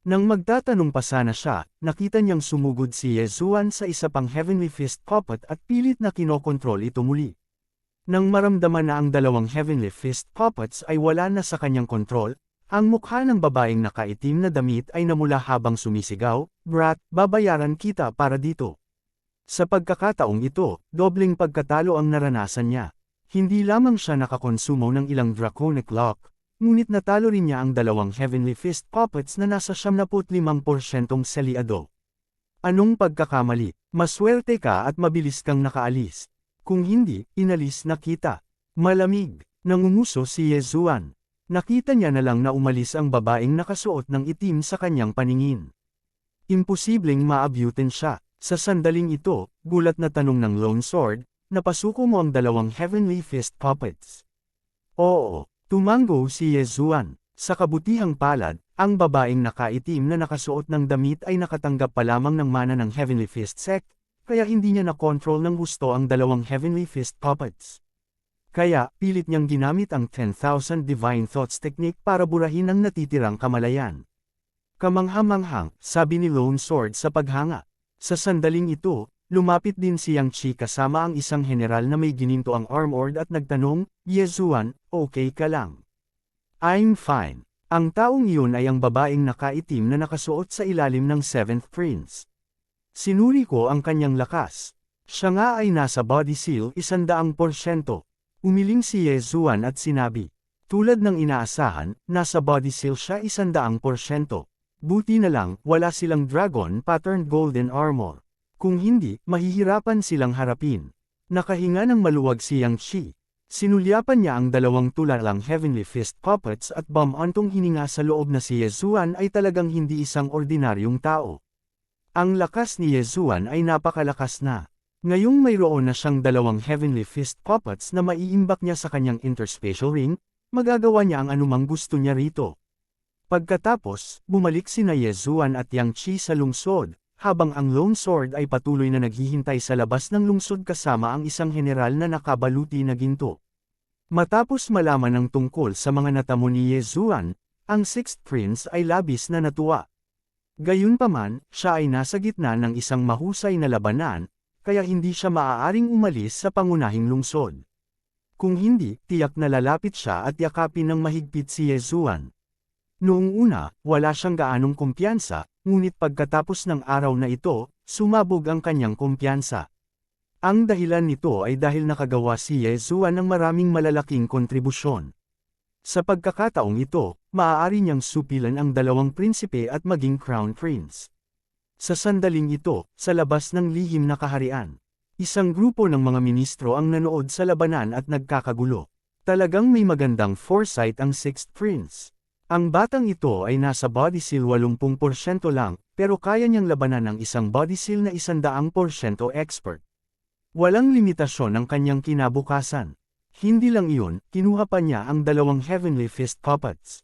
Nang magtatanong pa sana siya, nakita niyang sumugod si Yezuan sa isa pang Heavenly Fist puppet at pilit na kinokontrol ito muli. Nang maramdaman na ang dalawang Heavenly Fist puppets ay wala na sa kanyang kontrol, ang mukha ng babaeng nakaitim na damit ay namula habang sumisigaw, "Brat, babayaran kita para dito." Sa pagkakataong ito, dobleng pagkatalo ang naranasan niya. Hindi lamang siya nakakonsumo ng ilang Draconic Lock, ngunit natalo rin niya ang dalawang Heavenly Fist puppets na nasa 75% seliado. Anong pagkakamali? Maswerte ka at mabilis kang nakaalis. Kung hindi, inalis na kita. Malamig. Nangunguso si Yezuan. Nakita niya na lang na umalis ang babaeng nakasuot ng itim sa kanyang paningin. Imposibleng maabutin siya. Sa sandaling ito, gulat na tanong ng Lone Sword, napasuko mo ang dalawang Heavenly Fist puppets. Oo, tumango si Yezuan. Sa kabutihang palad, ang babaeng nakaitim na nakasuot ng damit ay nakatanggap pa lamang ng mana ng Heavenly Fist sect, kaya hindi niya na-control ng gusto ang dalawang Heavenly Fist puppets. Kaya, pilit niyang ginamit ang 10,000 Divine Thoughts Technique para burahin ang natitirang kamalayan. Kamangha-manghang, sabi ni Lone Sword sa paghanga. Sa sandaling ito, lumapit din si Yang Chi kasama ang isang general na may gininto ang armored at nagtanong, "Yezuan, okay ka lang?" "I'm fine." Ang taong iyon ay ang babaeng nakaitim na nakasuot sa ilalim ng 7th Prince. Sinuri ko ang kanyang lakas. Siya nga ay nasa body seal 100%. Umiling si Yezuan at sinabi. Tulad ng inaasahan, nasa body seal siya 100%. Buti na lang, wala silang dragon-patterned golden armor. Kung hindi, mahihirapan silang harapin. Nakahinga ng maluwag si Yang Chi. Sinulyapan niya ang dalawang tulalang Heavenly Fist puppets at bumantong hininga sa loob na si Yezuan ay talagang hindi isang ordinaryong tao. Ang lakas ni Yezuan ay napakalakas na. Ngayong mayroon na siyang dalawang Heavenly Fist puppets na maiimbak niya sa kanyang interspatial ring, magagawa niya ang anumang gusto niya rito. Pagkatapos, bumalik sina Yezuan at Yang Chi sa lungsod, habang ang Lone Sword ay patuloy na naghihintay sa labas ng lungsod kasama ang isang general na nakabaluti na ginto. Matapos malaman ng tungkol sa mga natamo ni Yezuan, ang 6th Prince ay labis na natuwa. Gayunpaman, siya ay nasa gitna ng isang mahusay na labanan, kaya hindi siya maaaring umalis sa pangunahing lungsod. Kung hindi, tiyak na lalapit siya at yakapin ng mahigpit si Yezuan. Noong una, wala siyang gaanong kumpiyansa, ngunit pagkatapos ng araw na ito, sumabog ang kanyang kumpiyansa. Ang dahilan nito ay dahil nakagawa si Yezuan ng maraming malalaking kontribusyon. Sa pagkakataong ito, maaari niyang supilan ang dalawang prinsipe at maging crown prince. Sa sandaling ito, sa labas ng lihim na kaharian, isang grupo ng mga ministro ang nanood sa labanan at nagkakagulo. Talagang may magandang foresight ang sixth prince. Ang batang ito ay nasa body seal 80% lang, pero kaya niyang labanan ang isang body seal na 100% expert. Walang limitasyon ang kanyang kinabukasan. Hindi lang iyon, kinuha pa niya ang dalawang Heavenly Fist puppets.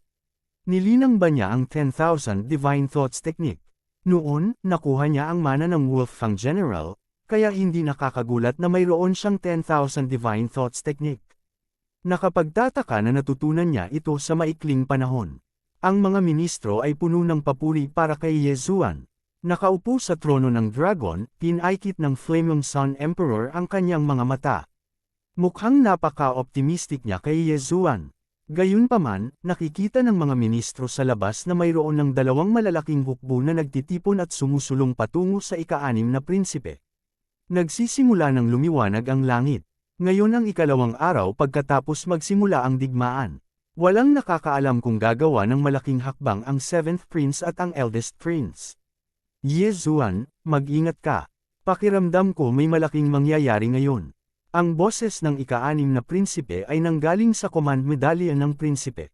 Nilinang ba niya ang 10,000 Divine Thoughts Technique? Noon, nakuha niya ang mana ng Wolfgang General, kaya hindi nakakagulat na mayroon siyang 10,000 Divine Thoughts Technique. Nakapagtataka na natutunan niya ito sa maikling panahon. Ang mga ministro ay puno ng papuri para kay Yezuan. Nakaupo sa trono ng dragon, pinaikit ng Flaming Sun Emperor ang kanyang mga mata. Mukhang napaka-optimistic niya kay Yezuan. Gayunpaman, nakikita ng mga ministro sa labas na mayroon ng dalawang malalaking hukbo na nagtitipon at sumusulong patungo sa ika-6 na prinsipe. Nagsisimula ng lumiwanag ang langit. Ngayon ang ikalawang araw pagkatapos magsimula ang digmaan. Walang nakakaalam kung gagawa ng malaking hakbang ang 7th prince at ang eldest prince. Yezuan, mag-ingat ka. Pakiramdam ko may malaking mangyayari ngayon. Ang boses ng ika-6 na prinsipe ay nanggaling sa command medallion ng prinsipe.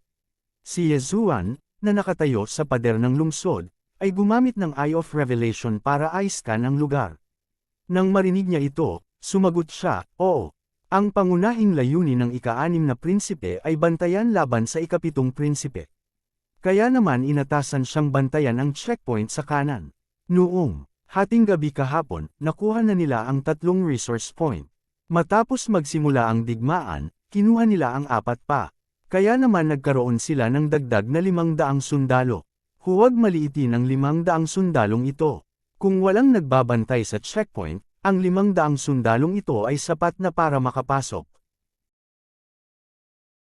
Si Yezuan, na nakatayo sa pader ng lungsod, ay gumamit ng Eye of Revelation para i-scan ang lugar. Nang marinig niya ito, sumagot siya, oo. Ang pangunahing layunin ng ika-6 na prinsipe ay bantayan laban sa ika-7 prinsipe. Kaya naman inatasan siyang bantayan ang checkpoint sa kanan. Noong hating gabi kahapon, nakuha na nila ang 3 resource point. Matapos magsimula ang digmaan, kinuha nila ang 4 pa. Kaya naman nagkaroon sila ng dagdag na 500 sundalo. Huwag maliitin ang 500 sundalong ito. Kung walang nagbabantay sa checkpoint, ang 500 sundalong ito ay sapat na para makapasok.